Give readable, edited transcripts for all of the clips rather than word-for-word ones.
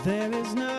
There is no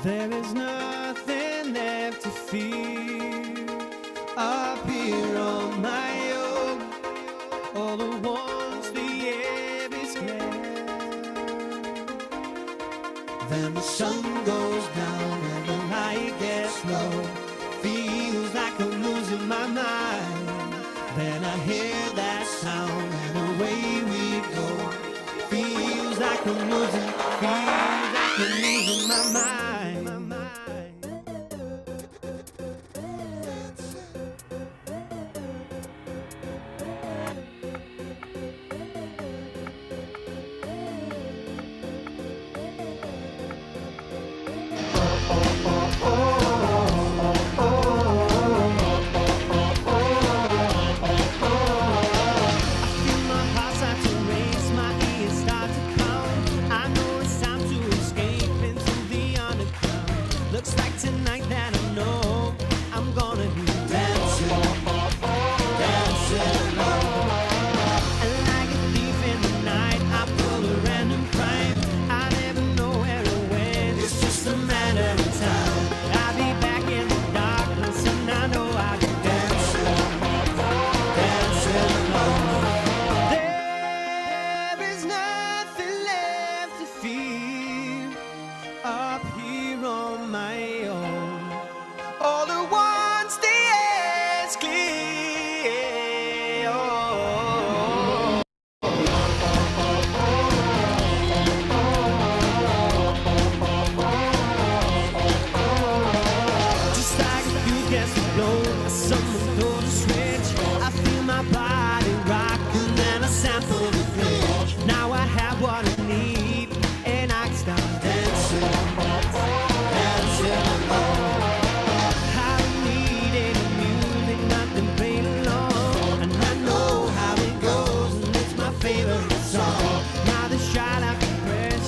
There is nothing left to fear up here on my own. All at once the air is clear. Then the sun goes down and the light gets low. Feels like I'm losing my mind. Then I hear that sound and away we go. Feels like I'm losing my mind.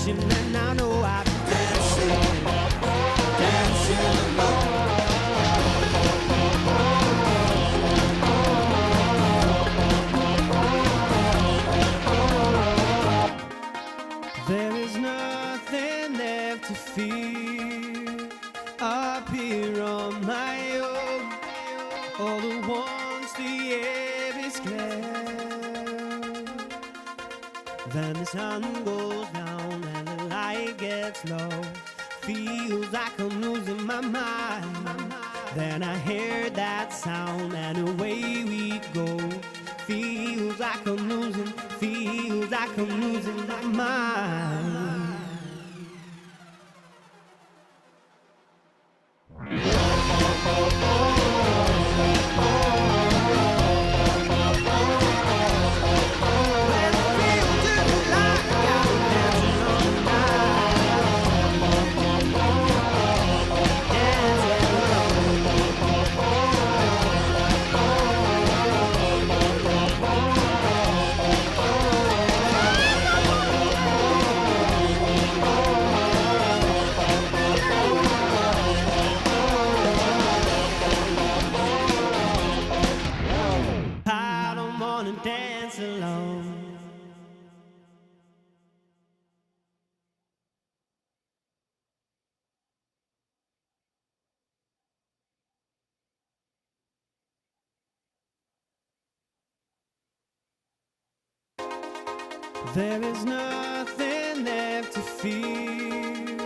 crashing, and I know I've been dancing, dancing alone. There is nothing left to fear up here on my own. All at once the air is clear. Then the sun goes down and the light gets low. Feels like I'm losing my mind. Then I hear that sound and away we go. Feels like I'm losing my mind. There is nothing left to fear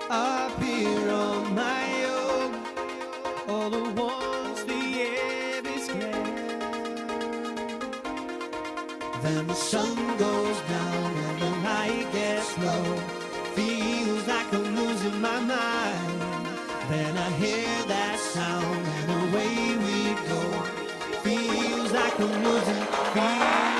up here on my own. All at once the air is clear. Then the sun goes down and the light gets low. Feels like I'm losing my mind. Then I hear that sound and away we go. Feels like I'm losing my mind.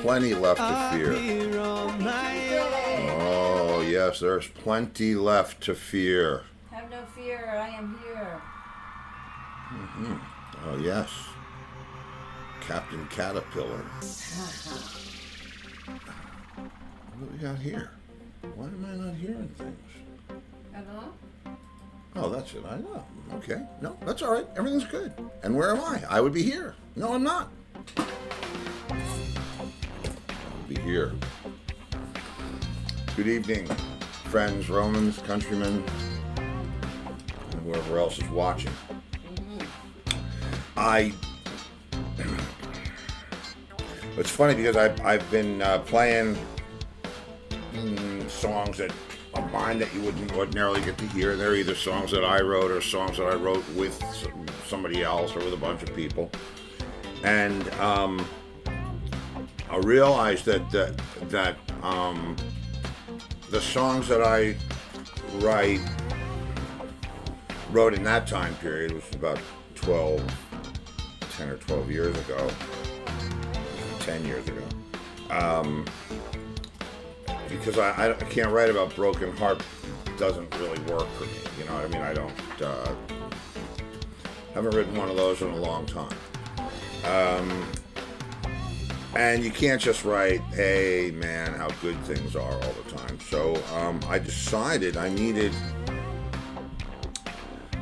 Plenty left to fear. Oh, yes, there's plenty left to fear. Have no fear, I am here. Mm-hmm. Oh, yes. Captain Caterpillar. What do we got here? Why am I not hearing things? Hello? Oh, that's it. I know. Okay. No, that's all right. Everything's good. And where am I? I would be here. No, I'm not. Be here. Good evening, friends, Romans, countrymen, and whoever else is watching. It's funny because I've been playing songs that of mine that you wouldn't ordinarily get to hear. They're either songs that I wrote or songs that I wrote with somebody else or with a bunch of people. And I realized that the songs that I wrote in that time period, which was about 10 or 12 years ago, 10 years ago, because I can't write about broken heart. Doesn't really work for me, you know what I mean? I don't haven't written one of those in a long time. And you can't just write, hey man, how good things are all the time. So I decided I needed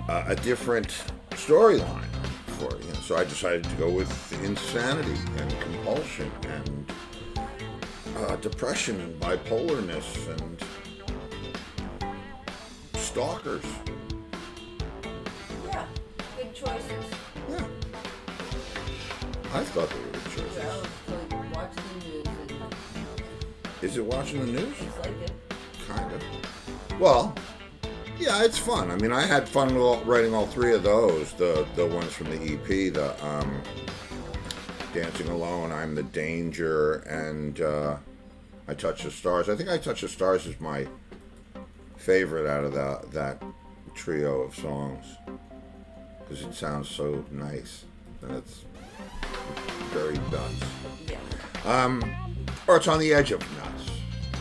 a different storyline for it. You know? So I decided to go with insanity and compulsion and depression and bipolarness and stalkers. Yeah, good choices. Yeah. I thought they were good choices. Well, so you watch the news and Is it watching the news? it's like it. Kind of. Well, yeah, it's fun. I mean, I had fun writing all three of those. The ones from the EP, the Dancing Alone, I'm the Danger, and I Touch the Stars. I think I Touch the Stars is my favorite out of that trio of songs because it sounds so nice and it's very nuts. Yeah. Or it's on the edge of nuts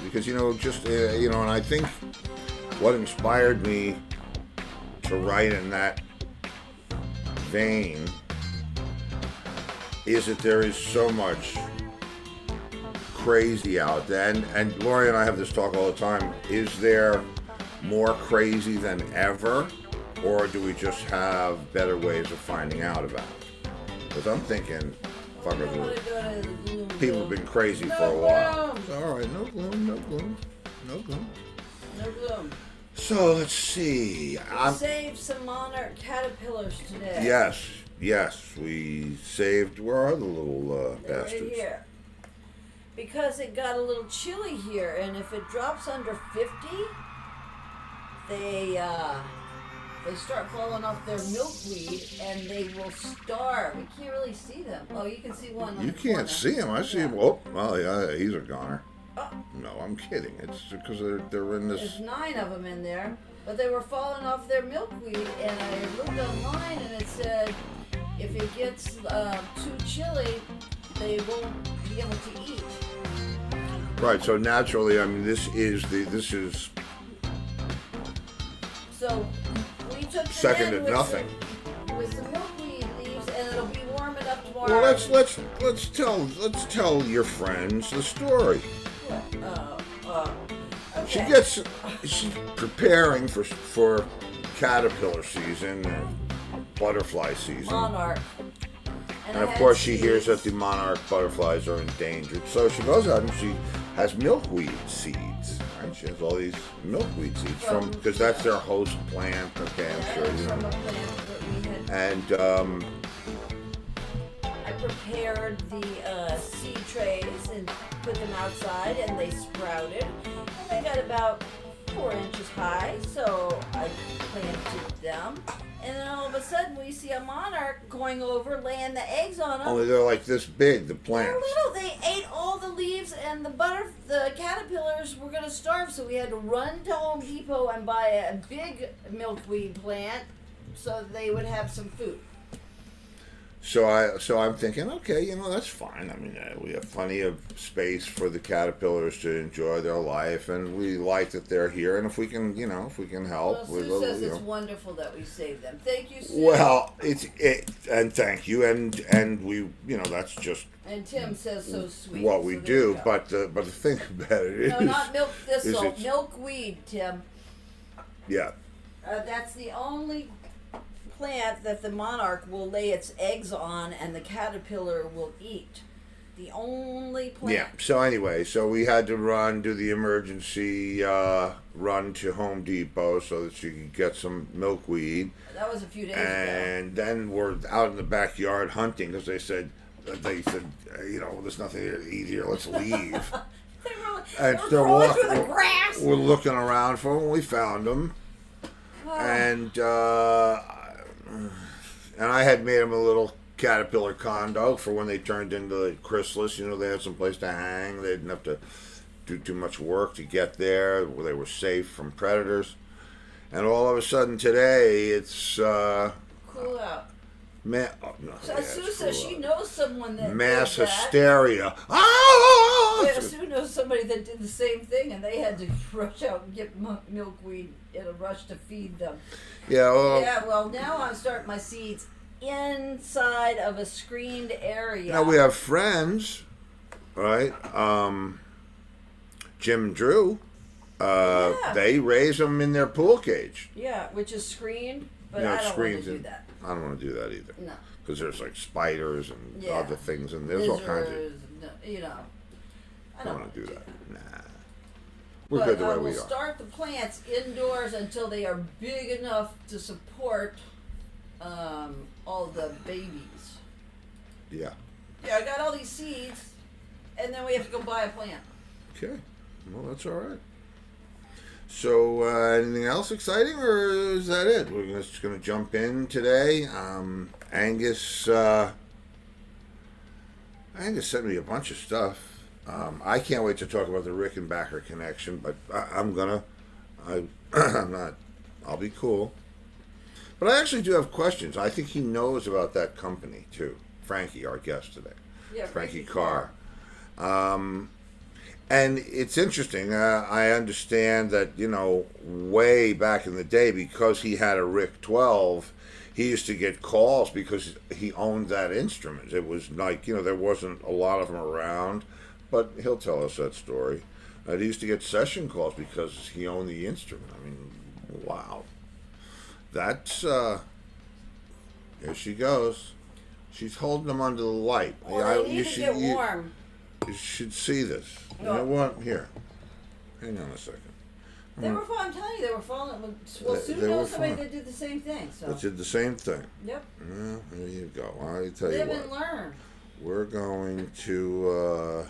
because and I think what inspired me to write in that vein is that there is so much crazy out there, and Lori and I have this talk all the time. Is there more crazy than ever, or do we just have better ways of finding out about it? Because I'm thinking, people have been crazy for a while. All right, no gloom. No gloom. So let's see. We saved some Monarch Caterpillars today. Yes, we saved. Where are the little They're bastards? right here. Because it got a little chilly here, and if it drops under 50, they start falling off their milkweed, and they will starve. You can't really see them. Oh, you can see one. On You the can't corner. see him. I see him. Yeah. Oh, well, yeah, he's a goner. Oh. No, I'm kidding. It's because they're in this. There's 9 of them in there, but they were falling off their milkweed, and I looked online, and it said if it gets too chilly, they won't be able to eat. Right. So naturally, I mean, this is. So we took Second them in to nothing. with some milkweed leaves, and it'll be warm enough tomorrow. Well, let's tell your friends the story. Okay. She's preparing for caterpillar season, butterfly season. Monarch. And I of had course she seeds. hears that the monarch butterflies are endangered. So she goes out and she has milkweed seeds. Right? She has all these milkweed seeds because that's their host plant. Okay, I'm sure you From know. a plant that we had. And I prepared the seed trays and put them outside, and they sprouted. And they got about 4 inches high, so I planted them. And then all of a sudden, we see a monarch going over, laying the eggs on them. only they're like this big, the They're plants. little. They ate all the leaves, and the caterpillars were going to starve, so we had to run to Home Depot and buy a big milkweed plant so they would have some food. So I'm thinking, okay, that's fine. I mean, we have plenty of space for the caterpillars to enjoy their life, and we like that they're here. And if we can, help, Well, Sue says it's wonderful that we saved them. Thank you, Sue. Well, and thank you, and we, that's just And Tim says so sweet. what so we there do. you go. But the thing about it is, No, not milk thistle. it's- Milkweed, Tim. yeah. That's the only plant that the monarch will lay its eggs on and the caterpillar will eat. The only plant. Yeah. So anyway, we had to do the emergency run to Home Depot so that she could get some milkweed. That was a few days ago. And then we're out in the backyard hunting because they said, there's nothing to eat here. Let's leave. They were And crawling they're walking through the grass. we're looking around for them. We found them, and I had made them a little caterpillar condo for when they turned into the chrysalis. You know, they had some place to hang. They didn't have to do too much work to get there. They were safe from predators. And all of a sudden today, it's cool out. No, So Sue says she knows someone that mass did that. hysteria. Oh! Yeah, Sue knows somebody that did the same thing, and they had to rush out and get milkweed in a rush to feed them. Yeah. Well, now I'm starting my seeds inside of a screened area. Now we have friends, right? Jim and Drew. They raise them in their pool cage. Yeah, which is screened, but Yeah, I don't want to screens do and- that. I don't want to do that either. No. Because there's like spiders and Yeah. other things, and there's all kinds of. Lizards, you know. I I don't don't want want to do that. Nah. We're But good the I way will we are. start the plants indoors until they are big enough to support all the babies. Yeah. Yeah, I got all these seeds, and then we have to go buy a plant. Okay. Well, that's all right. So, anything else exciting, or is that it? We're just going to jump in today. Angus sent me a bunch of stuff. I can't wait to talk about the Rickenbacker connection, but I'm not. I'll be cool. But I actually do have questions. I think he knows about that company too. Frankie, our guest today. Yeah, Frankie Carr. And it's interesting. I understand that, way back in the day, because he had a Rick 12, he used to get calls because he owned that instrument. It was like, there wasn't a lot of them around, but he'll tell us that story. He used to get session calls because he owned the instrument. I mean, wow. That's, here she goes. She's holding them under the light. Well, they need to get warm. You should see this. You No. know what? Here. Hang on a second. They were falling. I'm telling you, they were falling. Well, Sue They were knows somebody falling. that did the same thing. So. That did the same thing. Yep. Well, there you go. I tell you Live what. and learn. We're going to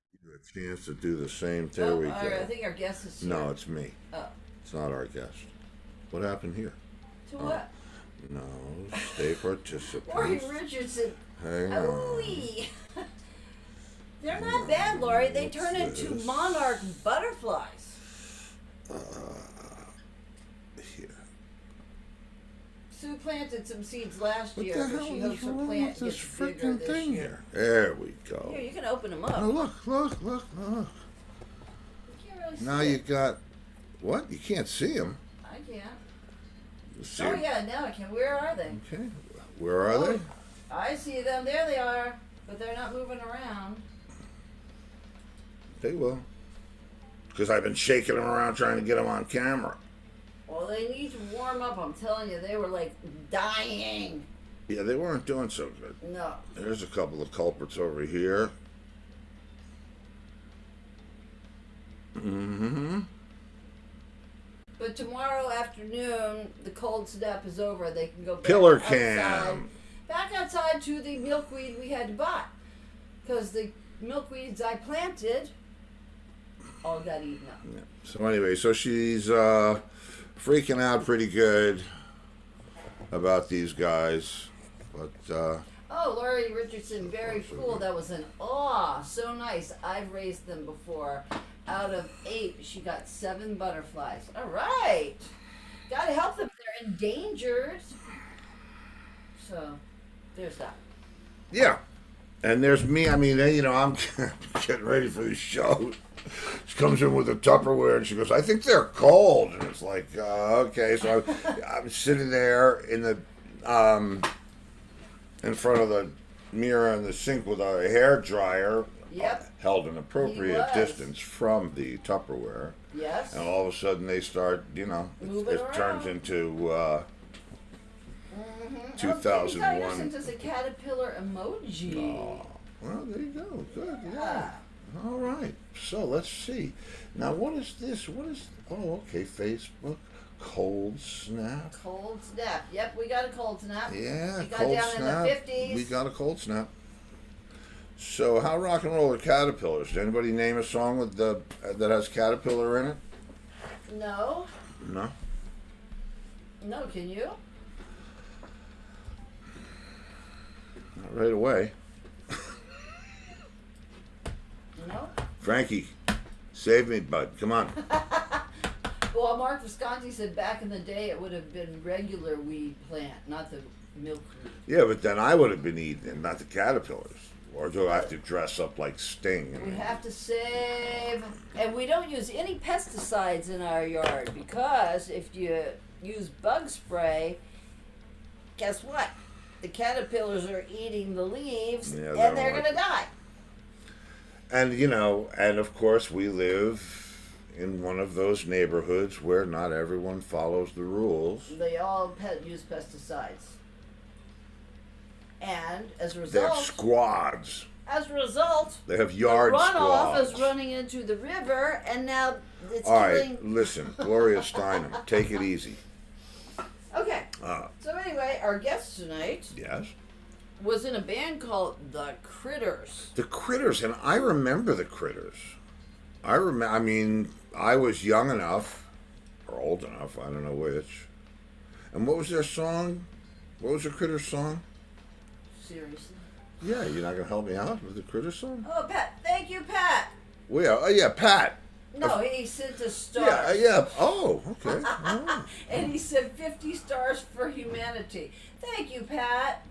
give you a chance to do the same. There we go. I think our guest is here. No, it's me. Oh. It's not our guest. What happened here? To what? No, stay participants. Lori Richardson. Hang on. Ooh-wee. They're not bad, Lori. They What's turn into this? Monarch Butterflies. Here. Sue planted some seeds last What year, the but hell she is hopes her wrong plant with this gets bigger freaking this thing year. here? There we go. Here, you can open them up. Now look. You can't really see Now it. you got what? You can't see them. I can't. See Oh 'em? yeah, now I can. Where are they? Okay. Where are they? I see them. There they are, but they're not moving around. They will. Because I've been shaking them around trying to get them on camera. Well, they need to warm up. I'm telling you, they were like dying. Yeah, they weren't doing so good. No. There's a couple of culprits over here. Mm-hmm. But tomorrow afternoon, the cold snap is over. They can go back Pillar outside, cam. back outside to the milkweed we had to buy, because the milkweeds I planted all got eaten up. Yeah. So anyway, so she's freaking out pretty good about these guys, but Oh, Lori Richardson, very cool. That was an so nice. I've raised them before. Out of 8, she got 7 butterflies. All right. Gotta help them. They're endangered. So, there's that. yeah. And there's me. I mean, I'm getting ready for the show. She comes in with a Tupperware and she goes, "I think they're cold." And it's like, okay. So I'm sitting there in the in front of the mirror in the sink with a hair dryer. Yep. Held an appropriate was. distance from the Tupperware. Yes. And all of a sudden they start, Moving it turns around. into Mm-hmm. 2001. Oh, sent us a caterpillar emoji. Oh, well, there you go. Good, yeah. Yeah. All right. So let's see. Now, what is this? Oh, okay. Facebook. Cold snap. Cold snap. Yep, we got a cold snap. Yeah, We got cold down snap. in the 50s. We got a cold snap. So, how rock and roll are Caterpillars? Did anybody name a song with that has caterpillar in it? No. No. No, can you? Not right away. No. Frankie, save me, bud. Come on. Well, Mark Visconti said back in the day it would have been regular weed plant, not the milkweed. Yeah, but then I would have been eating it, not the caterpillars. Or do I have to dress up like Sting? We have to save, and we don't use any pesticides in our yard because if you use bug spray, guess what? The caterpillars are eating the leaves, Yeah, and they're going to die. And, and of course we live in one of those neighborhoods where not everyone follows the rules. They all use pesticides. And as a They have result, squads. They have yard the runoff squads. is running into the river, and now it's All killing. right, listen, Gloria Steinem, take it easy. Okay. So anyway, our guest tonight Yes. was in a band called The Critters. The Critters, and I remember the Critters. I mean, I was young enough, or old enough, I don't know which. And what was their song? What was the Critters song? Seriously. Yeah, you're not going to help me out with the Critters song? Oh, Pat. Thank you, Pat. Well, yeah, yeah, Pat. No, he sent us stars. Yeah, yeah. Oh, okay. Oh. And he said 50 stars for humanity. Thank you, Pat.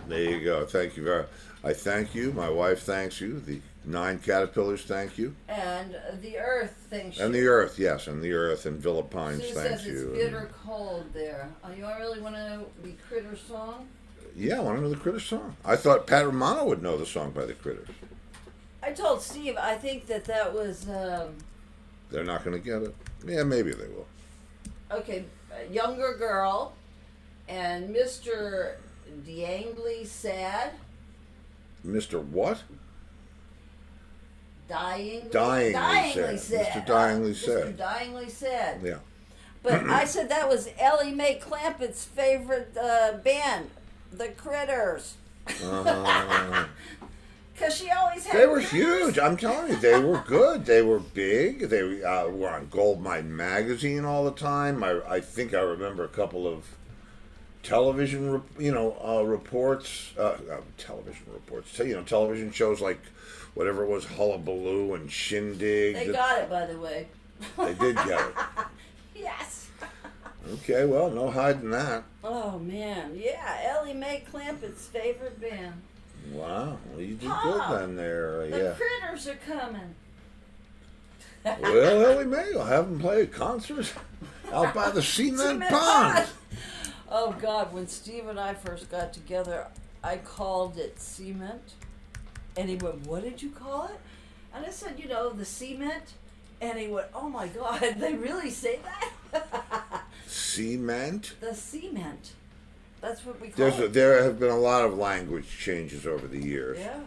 There you go. Thank you very. I thank you. My wife thanks you. The 9 caterpillars thank you. And the earth thanks you. And the earth, yes, and the earth and Villa Pines Sue thanks says it's you. bitter cold there. You really want to know the Critter song? Yeah, I want to know the Critters song. I thought Pat Romano would know the song by the Critters. I told Steve I think that was They're not going to get it. Yeah, maybe they will. okay. A younger girl and Mr. Diangly Sad. Mr. What? Dyingly Dyingly sad. Mr. Dyingly sad. Mr. Dyingly Sad. Yeah. But I said that was Ellie Mae Clampett's favorite band, The Critters. Because she always had They were critters. huge. I'm telling you, they were good. They were big. They were on Goldmine magazine all the time. I think I remember a couple of television, reports. Television reports. Television shows like whatever it was, Hullabaloo and Shindig. They got it, by the way. They did get it. Yes. Okay, well, no hiding that. Oh, man. Yeah, Ellie Mae Clampett's favorite band. Wow, well, you did Pop. good then there. The Yeah. Critters are coming. Well, Ellie Mae, I'll have them play a concert out by the cement pond. Oh, God, when Steve and I first got together, I called it cement. And he went, what did you call it? And I said, the cement. And he went, oh, my God, they really say that? Cement? The cement. That's what we call it. There have been a lot of language changes over the years. Yeah.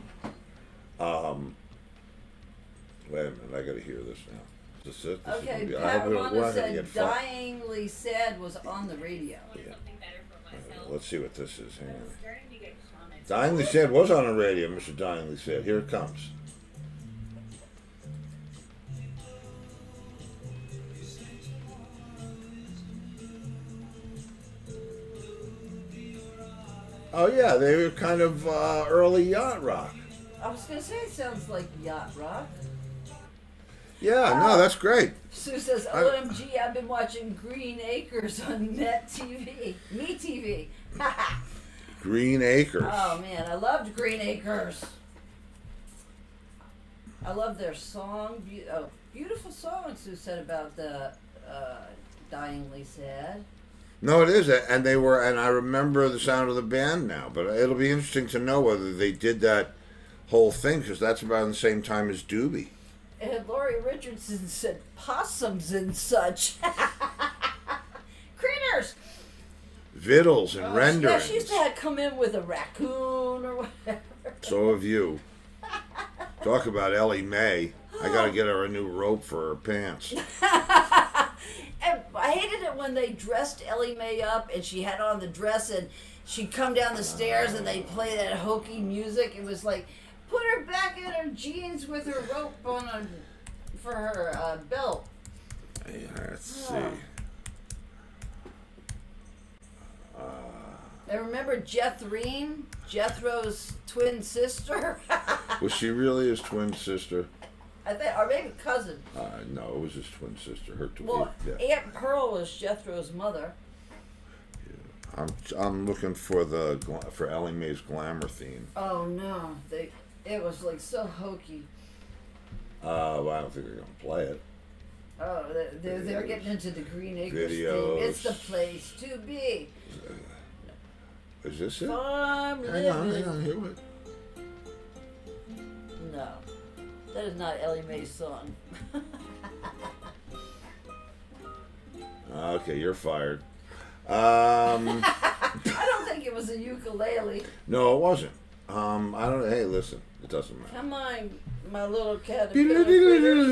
Wait a minute, I got to hear this now. Is this it? This Okay, is, Pat we're Romano not gonna said get fired. Dyingly Sad was on the radio. Yeah. Let's see what this is. Hang on. Dyingly Sad was on the radio, Mr. Dyingly Sad. Here it comes. Oh yeah, they were kind of early yacht rock. I was going to say it sounds like yacht rock. Yeah, no, that's great. Sue says, OMG, I've been watching Green Acres on Net TV. Me TV. Green Acres. Oh, man, I loved Green Acres. I love their song. Beautiful song, Sue said about the Dyingly Sad. No, it is, and I remember the sound of the band now. But it'll be interesting to know whether they did that whole thing because that's about the same time as Doobie. And Laurie Richardson said possums and such. Critters. Vittles and renderings. Yeah, she used to come in with a raccoon or whatever. So have you. Talk about Ellie Mae. I got to get her a new rope for her pants. And I hated it when they dressed Ellie Mae up and she had on the dress and she'd come down the stairs and they'd play that hokey music. It was like, put her back in her jeans with her rope on her, for her belt. Yeah, let's see. And remember Jethreen, Jethro's twin sister? Was she really his twin sister? I think, or maybe cousin. No, it was his twin sister. Her twin. Well, Yeah. Aunt Pearl was Jethro's mother. I'm looking for for Ellie Mae's glamour theme. Oh no, it was like so hokey. Well, I don't think they're gonna play it. Oh, they're getting into the Green Acres Videos. theme. It's the place to be. Is this it? Farm Hang on, living. here we. No, that is not Ellie Mae's song. Okay, you're fired. I don't think it was a ukulele. No, it wasn't. I don't. Hey, listen, it doesn't matter. Come on, my little caterpillar critters.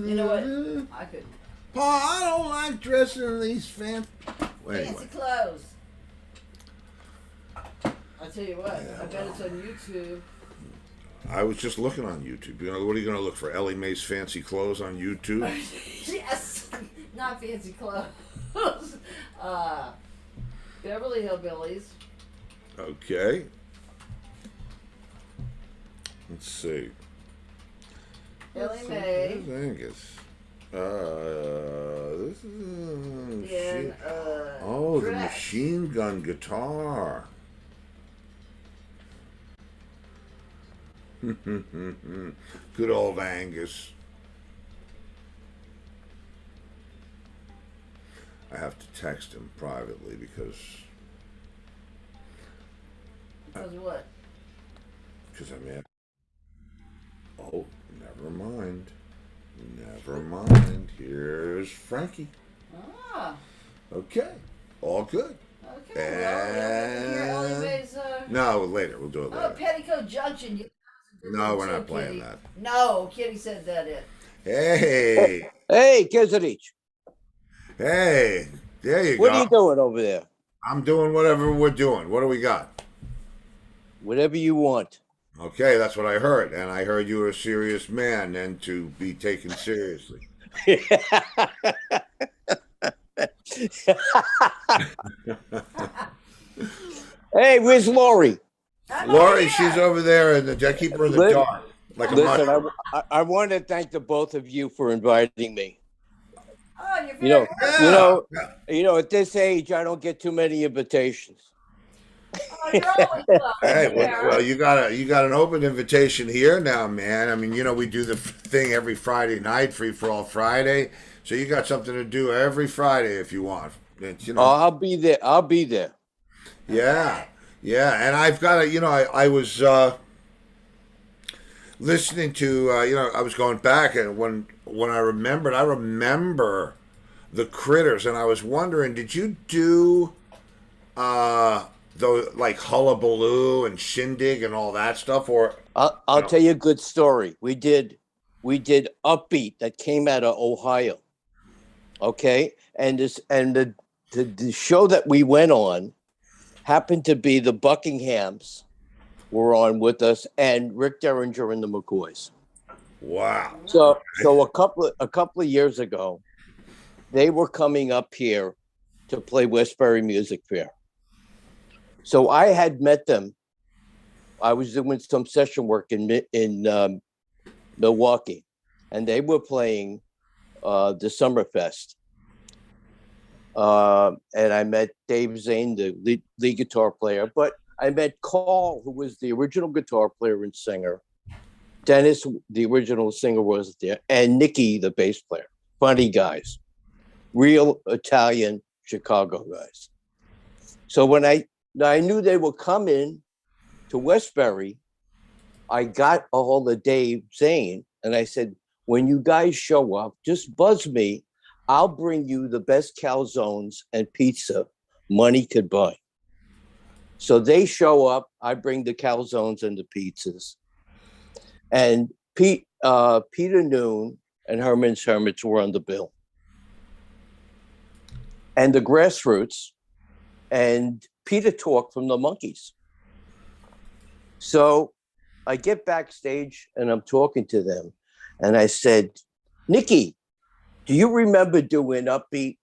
You know what? I could. Paul, I don't like dressing in these fancy Fancy clothes. I'll tell you what, I bet it's on YouTube. I was just looking on YouTube. You know, what are you going to look for? Ellie Mae's fancy clothes on YouTube? Yes, not fancy clothes. Beverly Hillbillies. Okay. Let's see. Ellie Mae. Angus. This is. And, Oh, the Dress. machine gun guitar. Good old Angus. I have to text him privately because Because what? I'm at. Oh, never mind. Never mind. Here's Frankie. Ah, Okay, all good. okay. Well, you hear Ellie And Mae's, no, later. We'll do it Oh, later. Petticoat Junction. No, we're Too, not playing Kitty. that. No, Kitty said that it. Hey, Hey, Kizarich, hey, there you what go. are you doing over there? I'm doing whatever we're doing. What do we got? Whatever you want. Okay, that's what I heard, and I heard you were a serious man and to be taken seriously. Hey, where's Lori? Lori, she's over there, and I keep her in the Li- dark, like a Listen, mushroom. I want to thank the both of you for inviting me. Oh, you're You know, very you know, at this age, I don't get too many invitations. Oh, you're always welcome. Hey, Yeah. well, you got an open invitation here now, man. I mean, you know, we do the thing every Friday night, Free for All Friday. So you got something to do every Friday if you want. It's, you know, I'll be there. I'll be there. yeah, yeah. And I've got a, you know, I was listening to, you know, I was going back and when I remember the Critters, and I was wondering, did you do those like Hullabaloo and Shindig and all that stuff, or I'll No. tell you a good story. We did Upbeat that came out of Ohio. Okay, and the show that we went on happened to be the Buckinghams were on with us, and Rick Derringer and the McCoys. wow? So a couple of years ago, they were coming up here to play Westbury Music Fair. So I had met them. I was doing some session work in Milwaukee, and they were playing the Summerfest. And I met Dave Zane, the lead guitar player, but I met Carl, who was the original guitar player and singer. Dennis, the original singer, was there, and Nicky, the bass player. Funny guys, real Italian Chicago guys. So when I knew they were coming to Westbury, I got a hold of Dave Zane, and I said, when you guys show up, just buzz me. I'll bring you the best calzones and pizza money could buy. So they show up. I bring the calzones and the pizzas. And Peter Noon and Herman's Hermits were on the bill. And the Grassroots and Peter Tork from the Monkees. So I get backstage and I'm talking to them, and I said, Nikki, do you remember doing Upbeat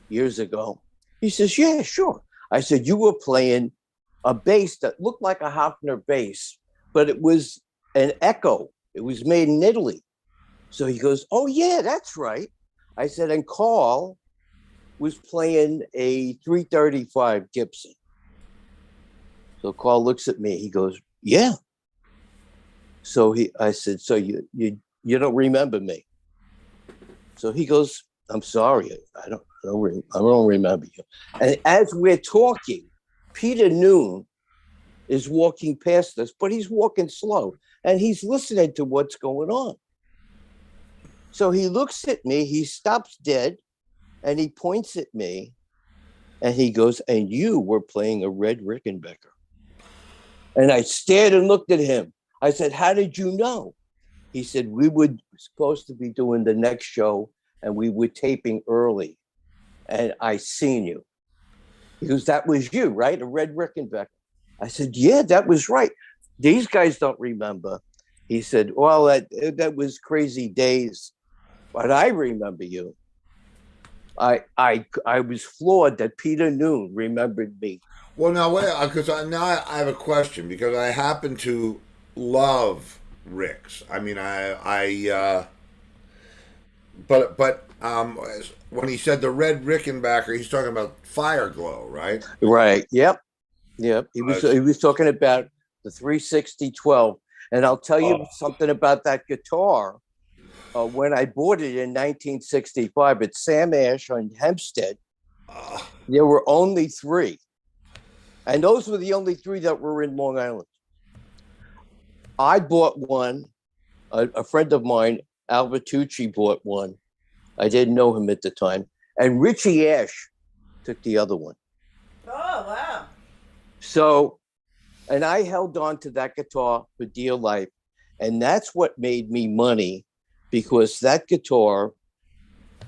years ago? He says, yeah, sure. I said, you were playing a bass that looked like a Hofner bass, but it was an Echo. It was made in Italy. So he goes, oh, yeah, that's right. I said, and Carl was playing a 335 Gibson. So Carl looks at me. He goes, yeah. So I said, so you don't remember me? So he goes, I'm sorry, I don't remember you. And as we're talking, Peter Noon is walking past us, but he's walking slow and he's listening to what's going on. So he looks at me, he stops dead, and he points at me, and he goes, and you were playing a red Rickenbacker. And I stared and looked at him. I said, how did you know? He said, we were supposed to be doing the next show, and we were taping early, and I seen you. He goes, that was you, right? A red Rickenbacker. I said, yeah, that was right. These guys don't remember. He said, well, that was crazy days, but I remember you. I was floored that Peter Noon remembered me. Well, now wait, because now I have a question, because I happen to love Ricks. I mean, but when he said the red Rickenbacker, he's talking about Fire Glow, right? Right. Yep. He was talking about the 360-12, and I'll tell you something about that guitar. When I bought it in 1965 at Sam Ash on Hempstead, there were only 3. And those were the only 3 that were in Long Island. I bought one. A friend of mine, Al Vitucci, bought one. I didn't know him at the time. And Richie Ash took the other one. Oh, wow. So, and I held on to that guitar for dear life. And that's what made me money, because that guitar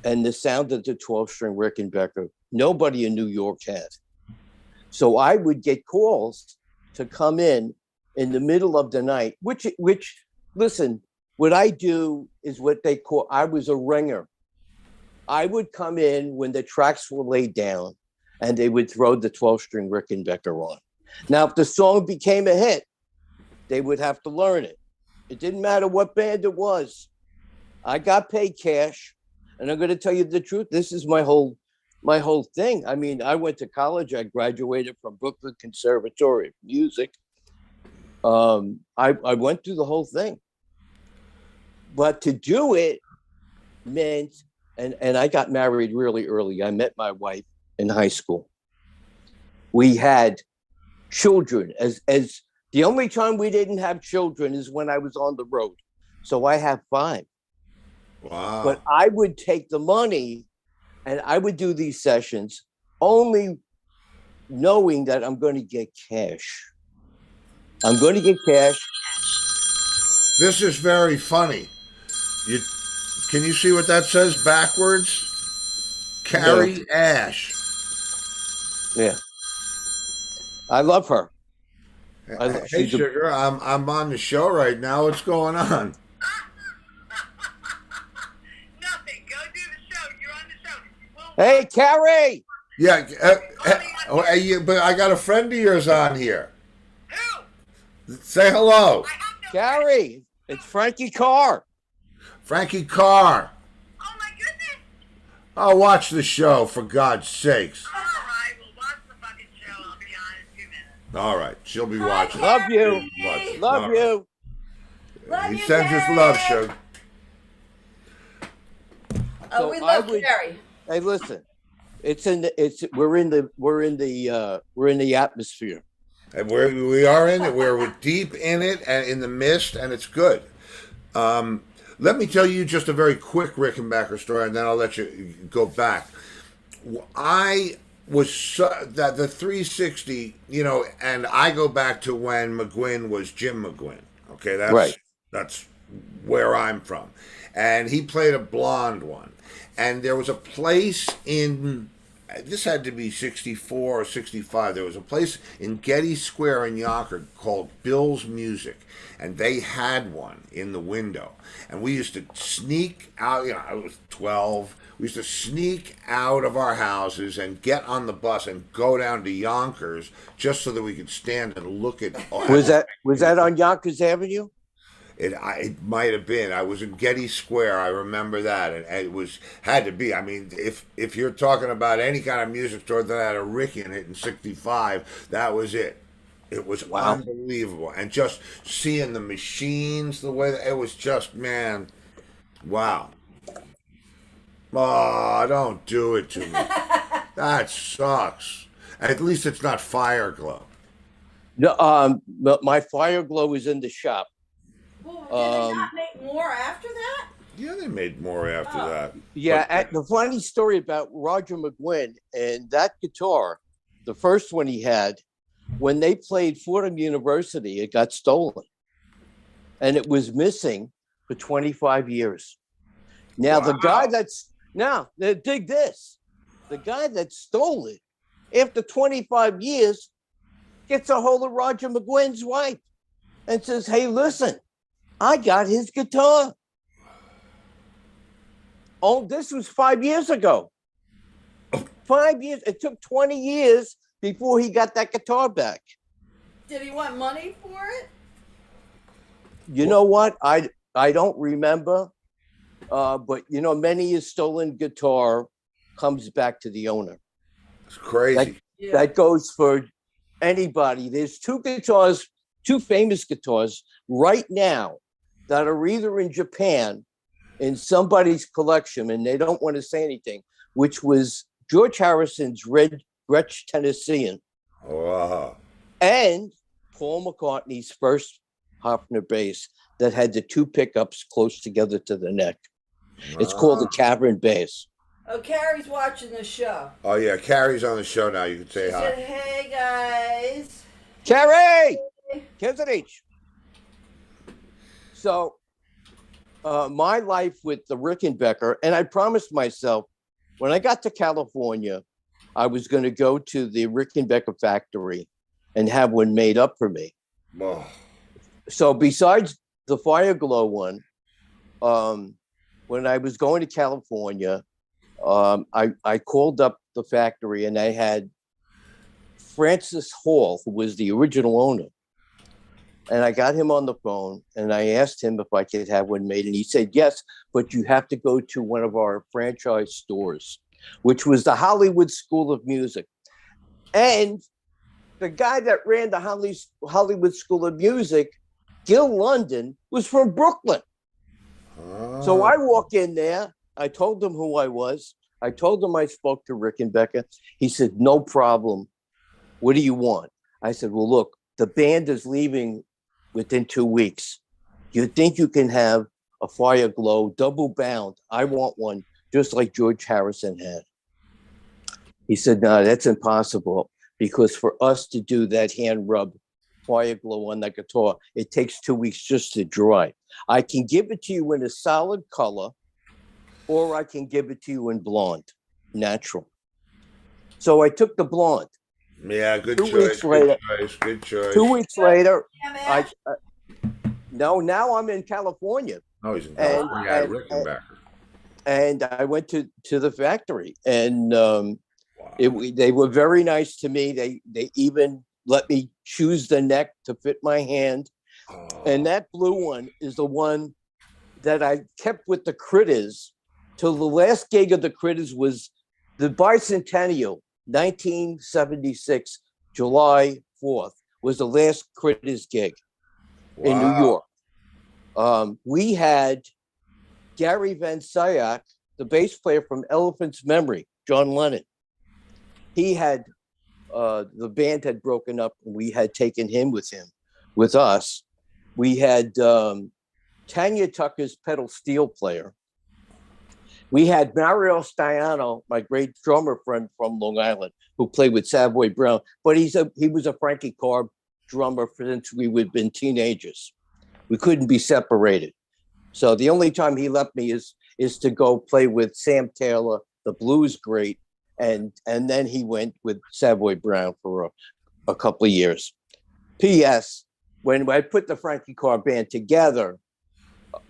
and the sound of the 12-string Rickenbacker, nobody in New York had. So I would get calls to come in the middle of the night, which listen, what I do is what they call, I was a ringer. I would come in when the tracks were laid down and they would throw the 12-string Rickenbacker on. Now, if the song became a hit, they would have to learn it. It didn't matter what band it was. I got paid cash, and I'm going to tell you the truth. This is my whole thing. I mean, I went to college. I graduated from Brooklyn Conservatory of Music. I went through the whole thing. But to do it meant, and I got married really early. I met my wife in high school. We had children. As the only time we didn't have children is when I was on the road. So I have 5. Wow. But I would take the money and I would do these sessions only knowing that I'm going to get cash. I'm going to get cash. This is very funny. Can you see what that says backwards? Carrie Ash. Yeah. I love her. Hey, Sugar, I'm on the show right now. What's going on? Nothing. Go do the show. You're on the show. Hey, Carrie! Yeah, but I got a friend of yours on here. Who? Say hello. I have no. Carrie, it's Frankie Carr. Frankie Carr. Oh my goodness. Oh, watch the show, for God's sakes. All right. We'll watch the fucking show. I'll be on in 2 minutes. All right, she'll be watching. Love you. Watch. Love All right. you. Love He you, sends his Carrie. love, Sugar. Oh, So we I love would- Carrie. Hey, listen. We're in the atmosphere. And we are in it. We're deep in it and in the mist, and it's good. Let me tell you just a very quick Rickenbacker story, and then I'll let you go back. I was the 360, and I go back to when McGuinn was Jim McGuinn. Okay, that's where I'm from, and he played a blonde one, and there was a place in this had to be 64 or 65. There was a place in Getty Square in Yonkers called Bill's Music, and they had one in the window. And we used to sneak out, I was 12. We used to sneak out of our houses and get on the bus and go down to Yonkers just so that we could stand and look at. Was that on Yonkers Avenue? It might have been. I was in Getty Square. I remember that, and it was had to be. I mean, if you're talking about any kind of music store that had a Ricky in it in '65, that was it. It was unbelievable, and just seeing the machines, the way it was just, man, wow. Oh, don't do it to me. That sucks. At least it's not Fire Glow. No, but my Fire Glow is in the shop. Well, did they not make more after that? Yeah, they made more after that. Yeah, the funny story about Roger McGuinn and that guitar, the first one he had, when they played Fordham University, it got stolen. And it was missing for 25 years. Now, the guy dig this. The guy that stole it, after 25 years, gets a hold of Roger McGuinn's wife and says, hey, listen, I got his guitar. Oh, this was 5 years ago. 5 years. It took 20 years before he got that guitar back. Did he want money for it? You know what? I don't remember. But, many a stolen guitar comes back to the owner. It's crazy. That goes for anybody. There's two famous guitars right now that are either in Japan in somebody's collection, and they don't want to say anything, which was George Harrison's Red Gretsch Tennessean. Wow. And Paul McCartney's first Hofner bass that had the two pickups close together to the neck. It's called the Cavern bass. Oh, Carrie's watching the show. Oh, yeah, Carrie's on the show now. You can say She hi. said, hey, guys. Carrie! Kensington. So, my life with the Rickenbacker, and I promised myself when I got to California, I was going to go to the Rickenbacker factory and have one made up for me. Oh. So besides the Fire Glow one, when I was going to California, I called up the factory and I had Francis Hall, who was the original owner. And I got him on the phone and I asked him if I could have one made. And he said, yes, but you have to go to one of our franchise stores, which was the Hollywood School of Music. And the guy that ran the Hollywood School of Music, Gil London, was from Brooklyn. So I walk in there. I told him who I was. I told him I spoke to Rickenbacker. He said, no problem. What do you want? I said, well, look, the band is leaving within 2 weeks. You think you can have a Fire Glow double bound? I want one just like George Harrison had. He said, no, that's impossible because for us to do that hand rub Fire Glow on that guitar, it takes 2 weeks just to dry. I can give it to you in a solid color, or I can give it to you in blonde, natural. So I took the blonde. Yeah, good 2 choice. weeks later. Good choice. 2 weeks later, Yeah, now I'm in California. Oh, he's in California at Rickenbacker. And I went to the factory, and they were very nice to me. They even let me choose the neck to fit my hand. Oh. And that blue one is the one that I kept with the Critters till the last gig of the Critters was the Bicentennial, 1976, July 4th, was the last Critters gig in New York. We had Gary Van Syak, the bass player from Elephant's Memory, John Lennon. He had, the band had broken up and we had taken him with us. We had Tanya Tucker's pedal steel player. We had Mario Staiano, my great drummer friend from Long Island, who played with Savoy Brown, but he was a Frankie Carr drummer since we would have been teenagers. We couldn't be separated. So the only time he left me is to go play with Sam Taylor, the blues great, and then he went with Savoy Brown for a couple of years. P.S. When I put the Frankie Carr band together,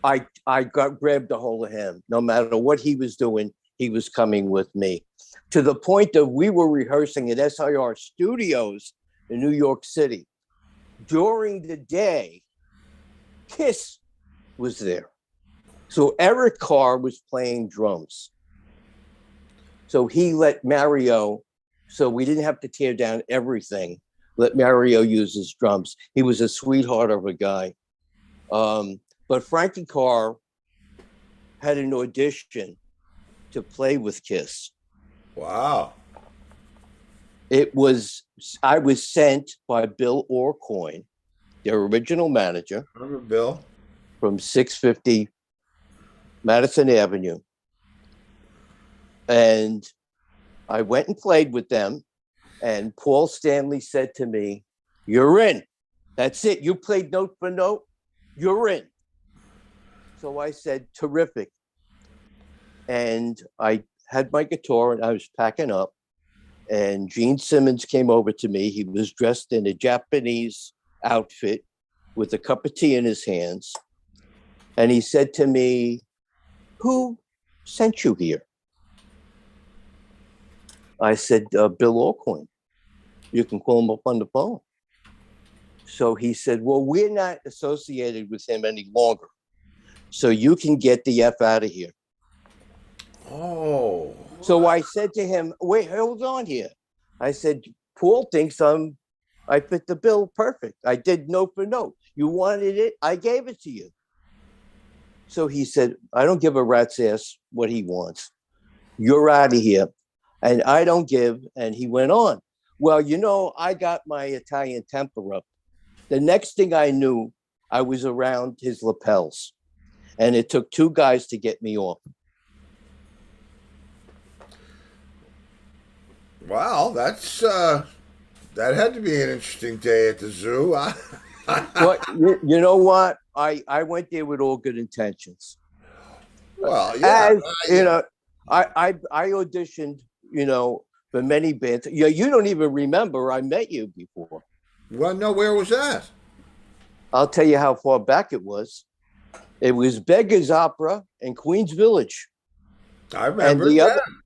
I grabbed a hold of him. No matter what he was doing, he was coming with me. To the point that we were rehearsing at SIR Studios in New York City. During the day, Kiss was there. So Eric Carr was playing drums. So he let Mario, so we didn't have to tear down everything, let Mario use his drums. He was a sweetheart of a guy. But Frankie Carr had an audition to play with Kiss. Wow. I was sent by Bill Orcoin, their original manager. Remember Bill? From 650 Madison Avenue. And I went and played with them. And Paul Stanley said to me, "You're in. That's it. You played note for note. You're in." So I said, "Terrific." And I had my guitar and I was packing up. And Gene Simmons came over to me. He was dressed in a Japanese outfit with a cup of tea in his hands. And he said to me, "Who sent you here?" I said, "Bill Orcoin. You can call him up on the phone." So he said, "Well, we're not associated with him any longer. So you can get the F out of here." Oh. So I said to him, "Wait, hold on here." I said, "Paul thinks I fit the bill perfect. I did note for note. You wanted it, I gave it to you." So he said, "I don't give a rat's ass what he wants. You're out of here." And I don't give. And he went on. Well, I got my Italian temper up. The next thing I knew, I was around his lapels. And it took two guys to get me off. Wow, that's that had to be an interesting day at the zoo. But you know what? I went there with all good intentions. Well, yeah. I auditioned, for many bands. Yeah, you don't even remember I met you before. Well, no, where was that? I'll tell you how far back it was. It was Beggar's Opera in Queens Village. I remember.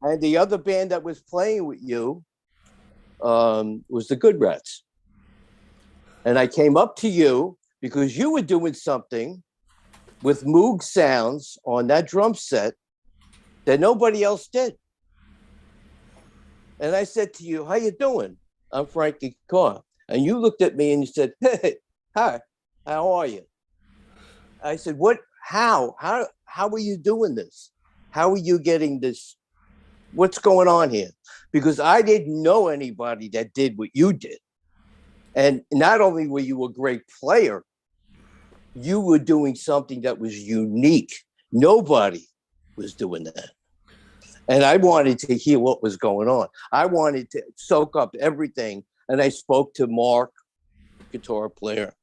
And the other band that was playing with you was the Good Rats. And I came up to you because you were doing something with Moog sounds on that drum set that nobody else did. And I said to you, "How you doing? I'm Frankie Carr." And you looked at me and you said, "Hey, hi, how are you?" I said, "What? How are you doing this? How are you getting this? What's going on here?" Because I didn't know anybody that did what you did. And not only were you a great player, you were doing something that was unique. Nobody was doing that. And I wanted to hear what was going on. I wanted to soak up everything. And I spoke to Mark, guitar player.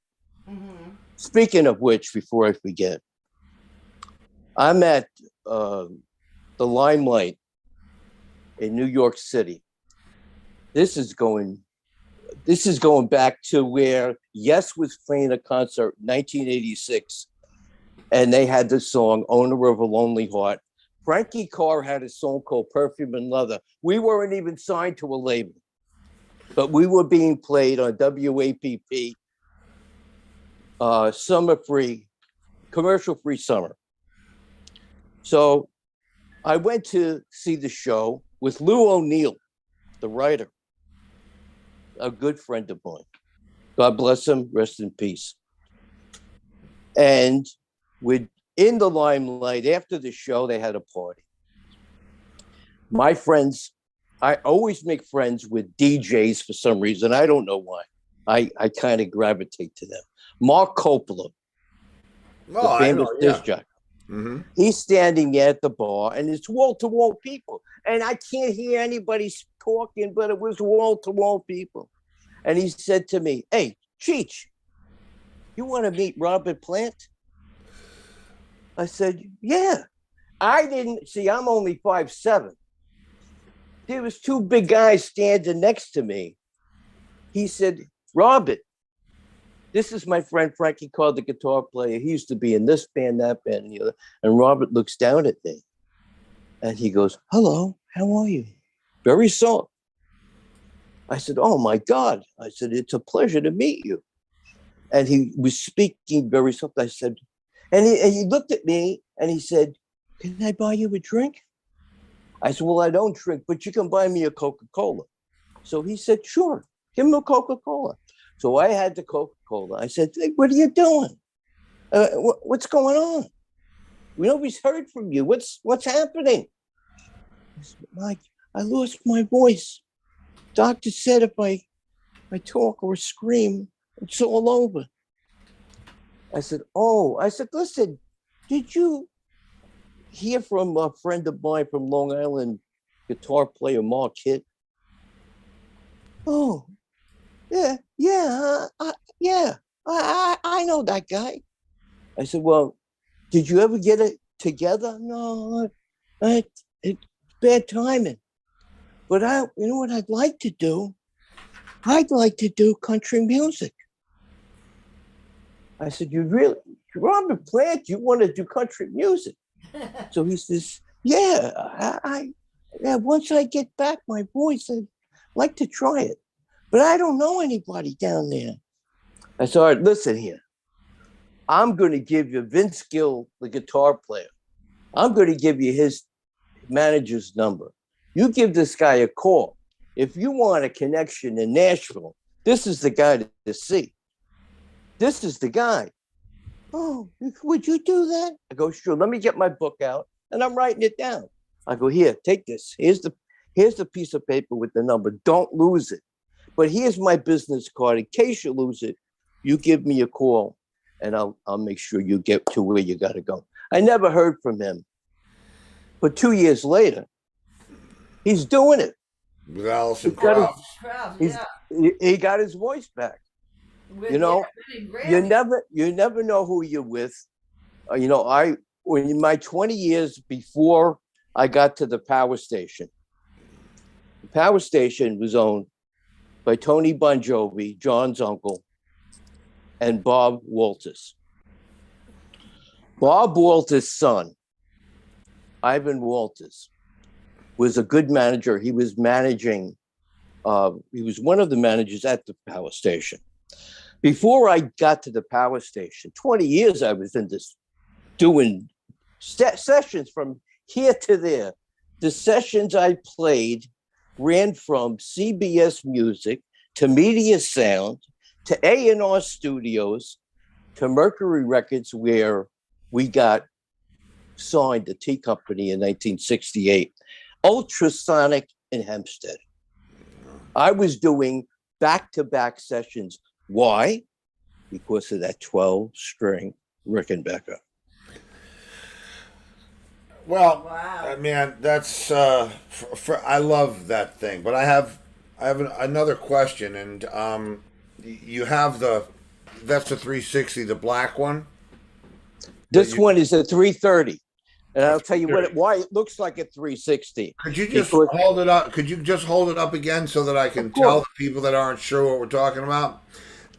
Mm-hmm. Speaking of which, before I forget, I'm at the Limelight in New York City. This is going back to where Yes was playing a concert in 1986, and they had the song "Owner of a Lonely Heart." Frankie Carr had a song called "Perfume and Leather." We weren't even signed to a label, but we were being played on WAPP, commercial-free summer. So I went to see the show with Lou O'Neill, the writer, a good friend of mine. God bless him, rest in peace. And in the Limelight, after the show, they had a party. My friends, I always make friends with DJs for some reason. I don't know why. I kind of gravitate to them. Mark Coppola, the famous disc jockey. Mm-hmm. He's standing there at the bar, and it's wall-to-wall people. And I can't hear anybody talking, but it was wall-to-wall people. And he said to me, "Hey, Cheech, you want to meet Robert Plant?" I said, "Yeah." I didn't see, I'm only 5'7". there was two big guys standing next to me. He said, Robert, this is my friend Frankie Carr, the guitar player. He used to be in this band, that band, and the other. And Robert looks down at me and he goes, hello, how are you? Very soft. I said, oh my God. I said, it's a pleasure to meet you. And he was speaking very soft. I said, and he looked at me and he said, can I buy you a drink? I said, well, I don't drink, but you can buy me a Coca-Cola. So he said, sure, give him a Coca-Cola. So I had the Coca-Cola. I said, hey, what are you doing? What's going on? Nobody's heard from you. What's happening? I said, Mike, I lost my voice. Doctor said if I talk or scream, it's all over. I said, listen, did you hear from a friend of mine from Long Island, guitar player Mark Hitt? Oh, yeah, I know that guy. I said, well, did you ever get it together? No, it's bad timing. But you know what I'd like to do? I'd like to do country music. I said, you really, Robert Plant, you want to do country music? So he says, yeah, once I get back my voice, I'd like to try it. But I don't know anybody down there. I said, all right, listen here. I'm going to give you Vince Gill, the guitar player. I'm going to give you his manager's number. You give this guy a call. If you want a connection in Nashville, this is the guy to see. This is the guy. Oh, would you do that? I go, sure. Let me get my book out. And I'm writing it down. I go, here, take this. Here's the piece of paper with the number. Don't lose it. But here's my business card. In case you lose it, you give me a call and I'll make sure you get to where you got to go. I never heard from him. But 2 years later, he's doing it. With Alison Krauss. He got his voice back. You know, you never know who you're with. In my 20 years before I got to the power station was owned by Tony Bon Jovi, John's uncle, and Bob Walters. Bob Walters' son, Ivan Walters, was a good manager. He was managing, he was one of the managers at the power station. Before I got to the power station, 20 years I was in this, doing sessions from here to there. The sessions I played ran from CBS Music to Media Sound to A&R Studios to Mercury Records, where we got signed to T Company in 1968. Ultrasonic in Hempstead. I was doing back-to-back sessions. Why? Because of that 12-string Rickenbacker. Well, Wow. man, that's I love that thing. But I have another question, and you have that's the 360, the black one. This one is a 330. And I'll tell you why it looks like a 360. Could you just hold it up? Could you just hold it up again so that I can tell the people that aren't sure what we're talking about?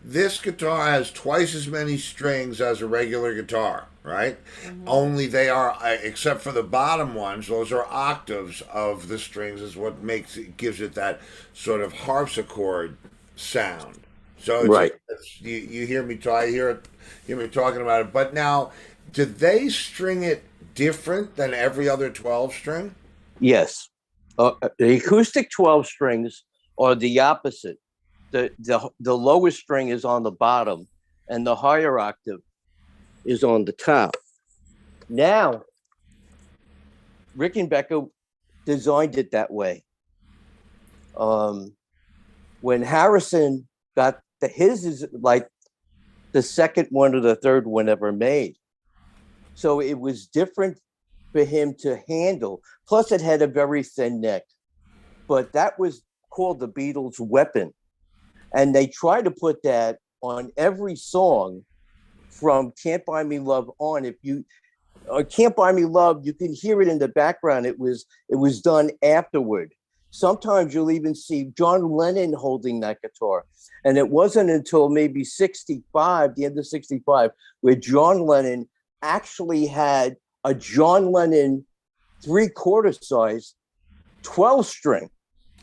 This guitar has twice as many strings as a regular guitar, right? Mm-hmm. Only they are, except for the bottom ones, those are octaves of the strings, is what gives it that sort of harpsichord sound. So right. You hear me hear me talking about it. But now, do they string it different than every other 12 string? Yes. The acoustic 12 strings are the opposite. The lowest string is on the bottom and the higher octave is on the top. Now, Rickenbacker designed it that way. When Harrison got his is like the second one or the third one ever made. So it was different for him to handle. Plus, it had a very thin neck. But that was called the Beatles' weapon. And they tried to put that on every song from Can't Buy Me Love on. If you Can't Buy Me Love, you can hear it in the background. It was done afterward. Sometimes you'll even see John Lennon holding that guitar. And it wasn't until maybe 65, the end of 65, where John Lennon actually had a John Lennon 3/4 size 12 string.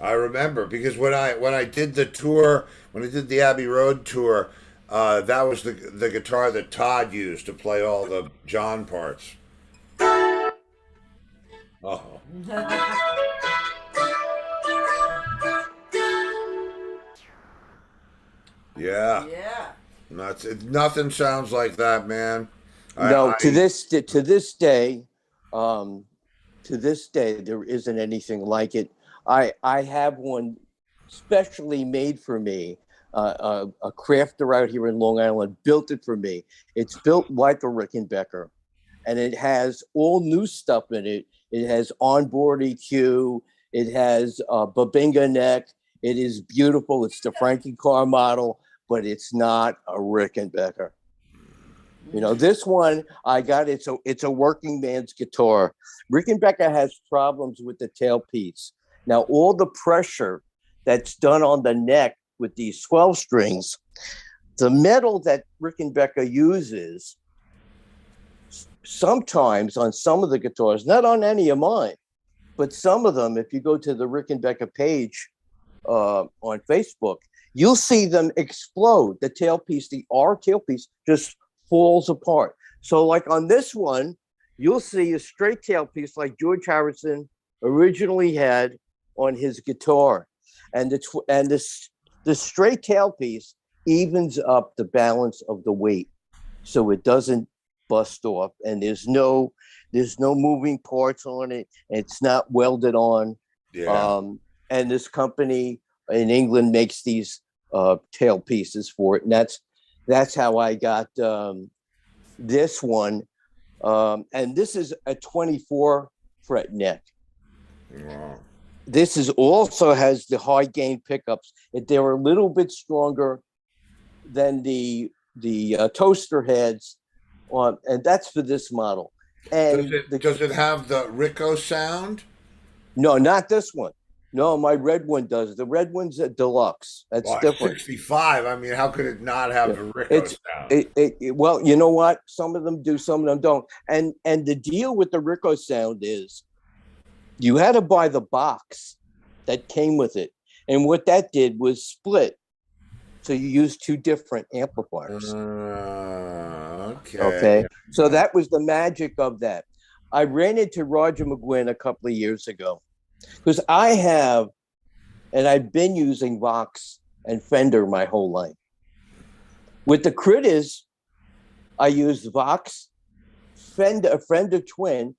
I remember because when I did the tour, when I did the Abbey Road tour, that was the guitar that Todd used to play all the John parts. Oh, yeah. Yeah. Nothing sounds like that, man. No, to this day, there isn't anything like it. I have one specially made for me. A crafter out here in Long Island built it for me. It's built like a Rickenbacker, and it has all new stuff in it. It has onboard EQ. It has a Babinga neck. It is beautiful. It's the Frankie Carr model, but it's not a Rickenbacker. You know, this one I got, it's a working man's guitar. Rickenbacker has problems with the tailpiece. Now, all the pressure that's done on the neck with these 12 strings, the metal that Rickenbacker uses, sometimes on some of the guitars, not on any of mine, but some of them, if you go to the Rickenbacker page on Facebook, you'll see them explode. The tailpiece, the R tailpiece, just falls apart. So like on this one, you'll see a straight tailpiece like George Harrison originally had on his guitar. And the straight tailpiece evens up the balance of the weight so it doesn't bust off, and there's no moving parts on it. It's not welded on. Yeah. And this company in England makes these tail pieces for it, and that's how I got this one. And this is a 24 fret neck. Wow. This is also has the high gain pickups. They're a little bit stronger than the toaster heads on, and that's for this model. And Does it have the Rico sound? No, not this one. No, my red one does. The red one's a deluxe. That's different. 65. I mean, how could it not have the Rico sound? Well, you know what? Some of them do, some of them don't. And the deal with the Rico sound is you had to buy the box that came with it. And what that did was split. So you use two different amplifiers. Okay. Okay. So that was the magic of that. I ran into Roger McGuinn a couple of years ago because I've been using Vox and Fender my whole life. With the Critters, I used Vox, a Fender Twin,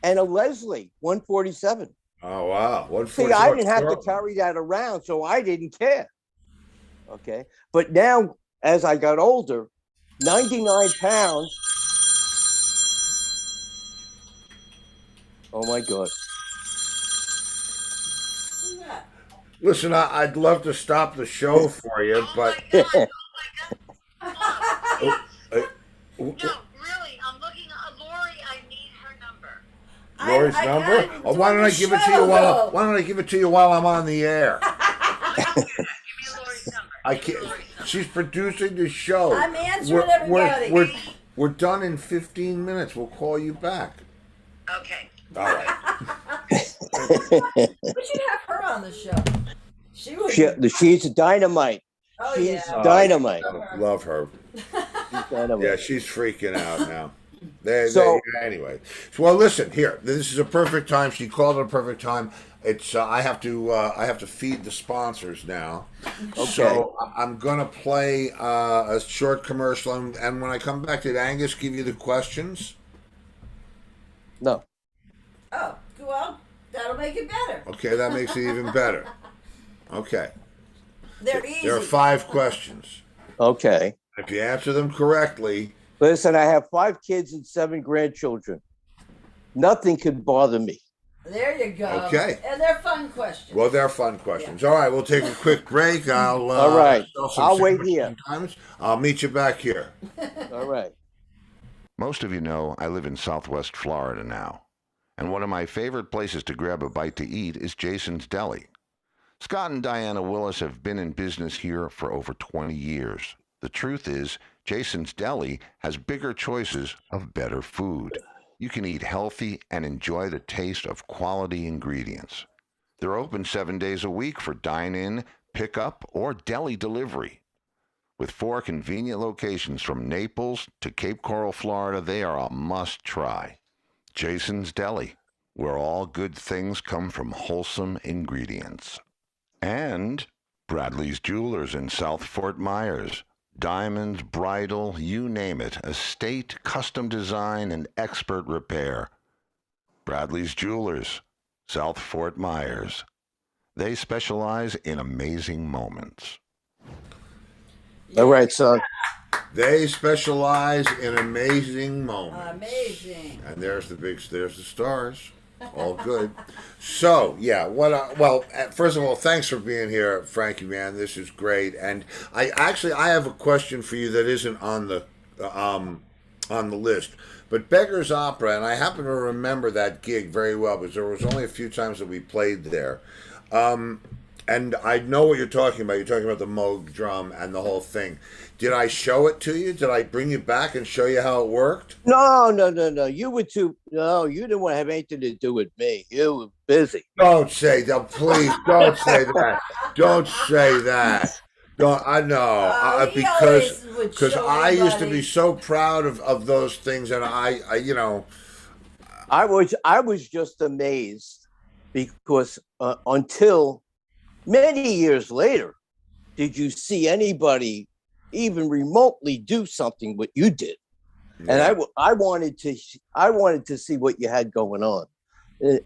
and a Leslie 147. Oh, wow. See, I didn't have to carry that around, so I didn't care. Okay. But now, as I got older, 99 pounds. Oh, my God. Listen, I'd love to stop the show for you, but... Oh my God. No, really, I'm looking at Lori. I need her number. Lori's number? Why don't I give it to you while I'm on the air? Give me Lori's number. I can't. She's producing the show. I'm answering everybody. We're done in 15 minutes. We'll call you back. Okay. All right. We should have her on the show. She's dynamite. Oh, She's yeah. dynamite. Love her. She's dynamite. Yeah, she's freaking out now. Anyway, well, listen here. This is a perfect time. She called it a perfect time. It's I have to feed the sponsors now. Okay. So I'm gonna play a short commercial, and when I come back, did Angus give you the questions? No. Oh, well, that'll make it better. Okay, that makes it even better. Okay. They're easy. There are 5 questions. Okay. If you answer them correctly, Listen, I have 5 kids and 7 grandchildren. Nothing could bother me. There you go. Okay. And they're fun questions. well, they're fun questions. All right, we'll take a quick break. All right. I'll wait here. I'll meet you back here. All right. Most of you know I live in Southwest Florida now, and one of my favorite places to grab a bite to eat is Jason's Deli. Scott and Diana Willis have been in business here for over 20 years. The truth is, Jason's Deli has bigger choices of better food. You can eat healthy and enjoy the taste of quality ingredients. They're open 7 days a week for dine-in, pickup, or deli delivery. With 4 convenient locations from Naples to Cape Coral, Florida, they are a must-try. Jason's Deli, where all good things come from wholesome ingredients. And Bradley's Jewelers in South Fort Myers. Diamonds, bridal, you name it. Estate, custom design, and expert repair. Bradley's Jewelers, South Fort Myers. They specialize in amazing moments. All right, son. They specialize in amazing moments. Amazing. And there's the stars. All good. So yeah, first of all, thanks for being here, Frankie, man. This is great. And I have a question for you that isn't on the list. But Beggar's Opera, and I happen to remember that gig very well because there was only a few times that we played there. And I know what you're talking about. You're talking about the Moog drum and the whole thing. Did I show it to you? Did I bring you back and show you how it worked? No. You were too. No, you didn't want to have anything to do with me. You were busy. Don't say that, please. Don't say that. Don't say that. Don't. I know because I used to be so proud of those things, and I I was just amazed because until many years later, did you see anybody even remotely do something what you did? Yeah. And I wanted to see what you had going on,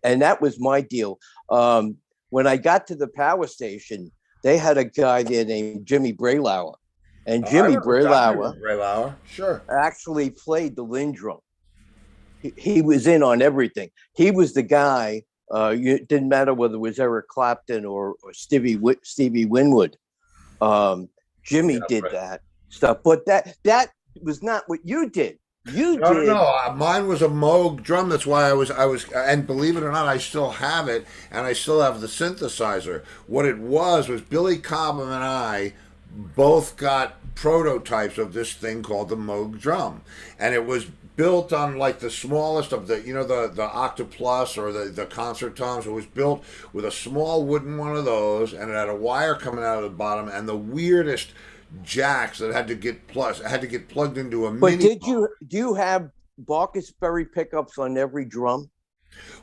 and that was my deal. When I got to the power station, they had a guy there named Jimmy Braylauer, and Jimmy Braylauer, sure, actually played the Lynn drum. He was in on everything. He was the guy. It didn't matter whether it was Eric Clapton or Stevie Winwood. Jimmy did that stuff, but that was not what you did. No. Mine was a Moog drum. That's why I was, and believe it or not, I still have it, and I still have the synthesizer. What it was Billy Cobham and I both got prototypes of this thing called the Moog drum, and it was built on like the smallest of the Octoplus or the concert toms. It was built with a small wooden one of those, and it had a wire coming out of the bottom, and the weirdest jacks that had to get plugged into a But do you have Barkasbury pickups on every drum?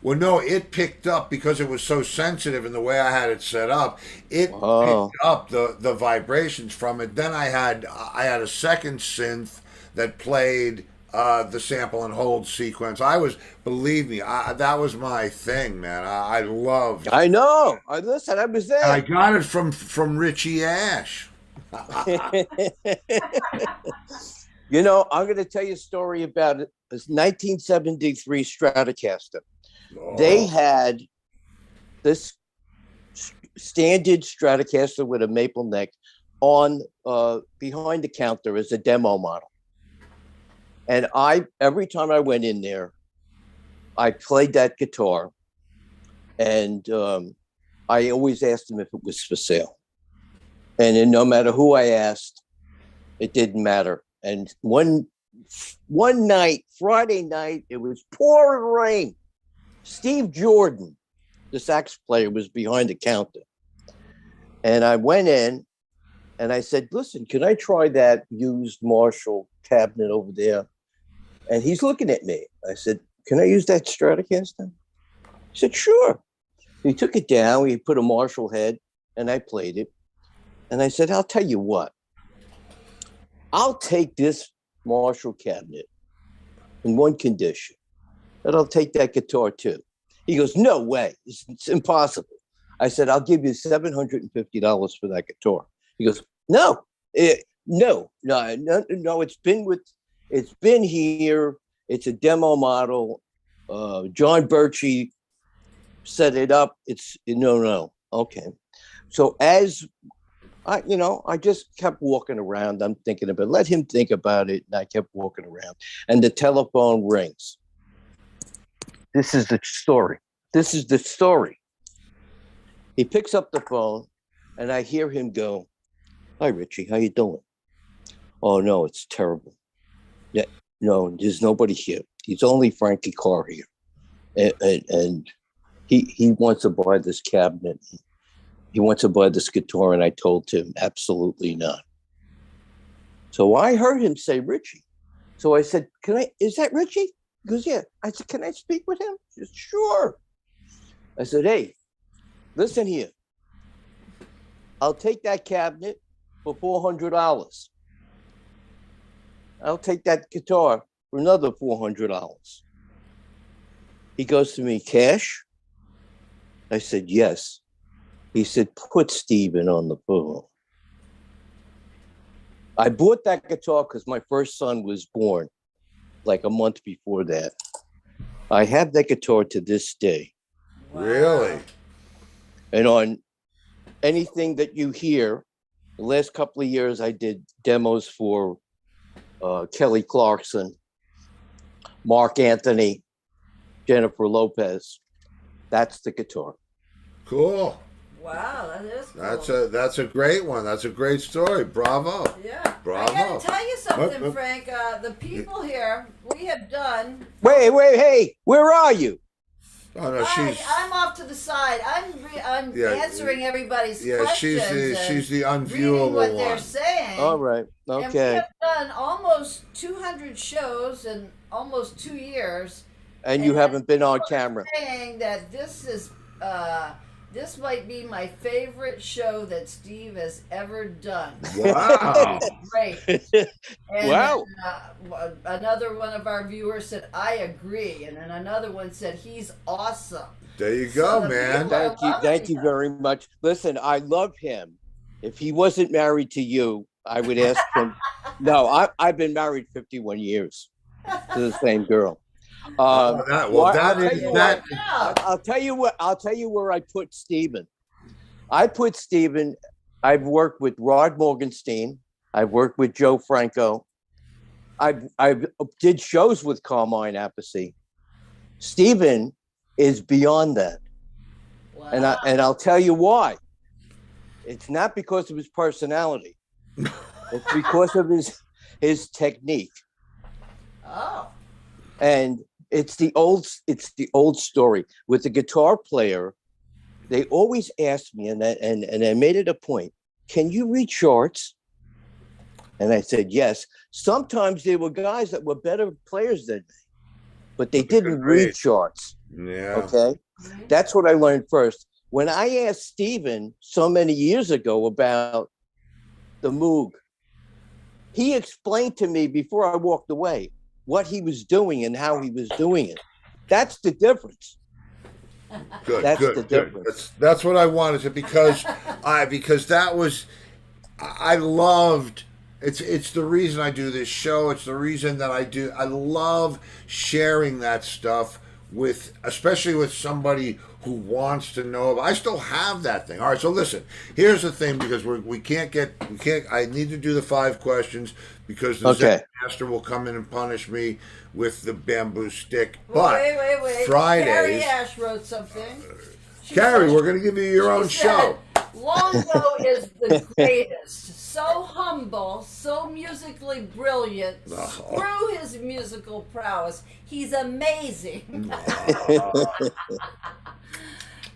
Well, no, it picked up because it was so sensitive in the way I had it set up. It picked up the vibrations from it. Then I had a second synth that played the sample and hold sequence. Believe me, that was my thing, man. I loved. I know. Listen, I was there. I got it from Richie Ash. I'm going to tell you a story about it. It's 1973 Stratocaster. Oh. They had this standard Stratocaster with a maple neck on behind the counter as a demo model. And every time I went in there, I played that guitar, and I always asked them if it was for sale. And then no matter who I asked, it didn't matter. And one night, Friday night, it was pouring rain. Steve Jordan, the sax player, was behind the counter. And I went in and I said, listen, can I try that used Marshall cabinet over there? And he's looking at me. I said, can I use that Stratocaster? He said, sure. He took it down. He put a Marshall head, and I played it. And I said, I'll tell you what. I'll take this Marshall cabinet in one condition, and I'll take that guitar too. He goes, no way. It's impossible. I said, I'll give you $750 for that guitar. He goes, no. It's been here. It's a demo model. John Birchie set it up. It's no. Okay. So as I just kept walking around. I'm thinking about it. Let him think about it. And I kept walking around, and the telephone rings. This is the story. He picks up the phone, and I hear him go, "Hi, Richie, how you doing?" "Oh, no, it's terrible. Yeah, no, there's nobody here. It's only Frankie Carr here. And he wants to buy this cabinet. He wants to buy this guitar." And I told him, absolutely not. So I heard him say, "Richie." So I said, is that Richie? He goes, "Yeah." I said, "Can I speak with him?" He said, "Sure." I said, "Hey, listen here. I'll take that cabinet for $400. I'll take that guitar for another $400. He goes to me, "Cash?" I said, "Yes." He said, "Put Steven on the phone." I bought that guitar because my first son was born like a month before that. I have that guitar to this day. Wow. Really? And on anything that you hear, the last couple of years, I did demos for Kelly Clarkson, Mark Anthony, Jennifer Lopez. That's the guitar. Cool. Wow, that is cool. That's a great one. That's a great story. Bravo. Yeah. Bravo. I got to tell you something, What? Frank. The people here, we have done. Wait, hey, where are you? Oh no, I'm off to the side. I'm answering everybody's questions. she's the reading unviewable what one. they're saying. All right, And we okay. have done almost 200 shows in almost 2 years. And you haven't been on camera. Saying that this might be my favorite show that Steve has ever done. Wow. Great. And Wow. Another one of our viewers said, "I agree," and then another one said, "He's awesome." There you go, So man. Thank you very much. Listen, I love him. If he wasn't married to you, I would ask him. No, I've been married 51 years to the same girl. I'll tell you where I put Steven. I put Steven. I've worked with Rod Morgenstein. I've worked with Joe Franco. I've did shows with Carmine Appice. Steven is beyond that. Wow. And I'll tell you why. It's not because of his personality. It's because of his technique. Oh. And it's the old story with the guitar player. They always ask me, and I made it a point, "Can you read charts?" And I said, yes. Sometimes there were guys that were better players than me, but they didn't read charts. Yeah. Okay. That's what I learned first. When I asked Steven so many years ago about the Moog, he explained to me before I walked away what he was doing and how he was doing it. That's the difference. Good. That's good. the difference. That's what I wanted to because that was I loved. It's the reason I do this show. It's the reason that I love sharing that stuff with, especially with somebody who wants to know. I still have that thing. All right, so listen. Here's the thing, because we can't. I need to do the 5 questions because the Zen Master will come in and punish me with the bamboo stick. But Wait. Fridays. Carrie Ash wrote something. Carrie, we're going to give you your own show. Luongo is the greatest. So humble, so musically brilliant. Screw his musical prowess. He's amazing.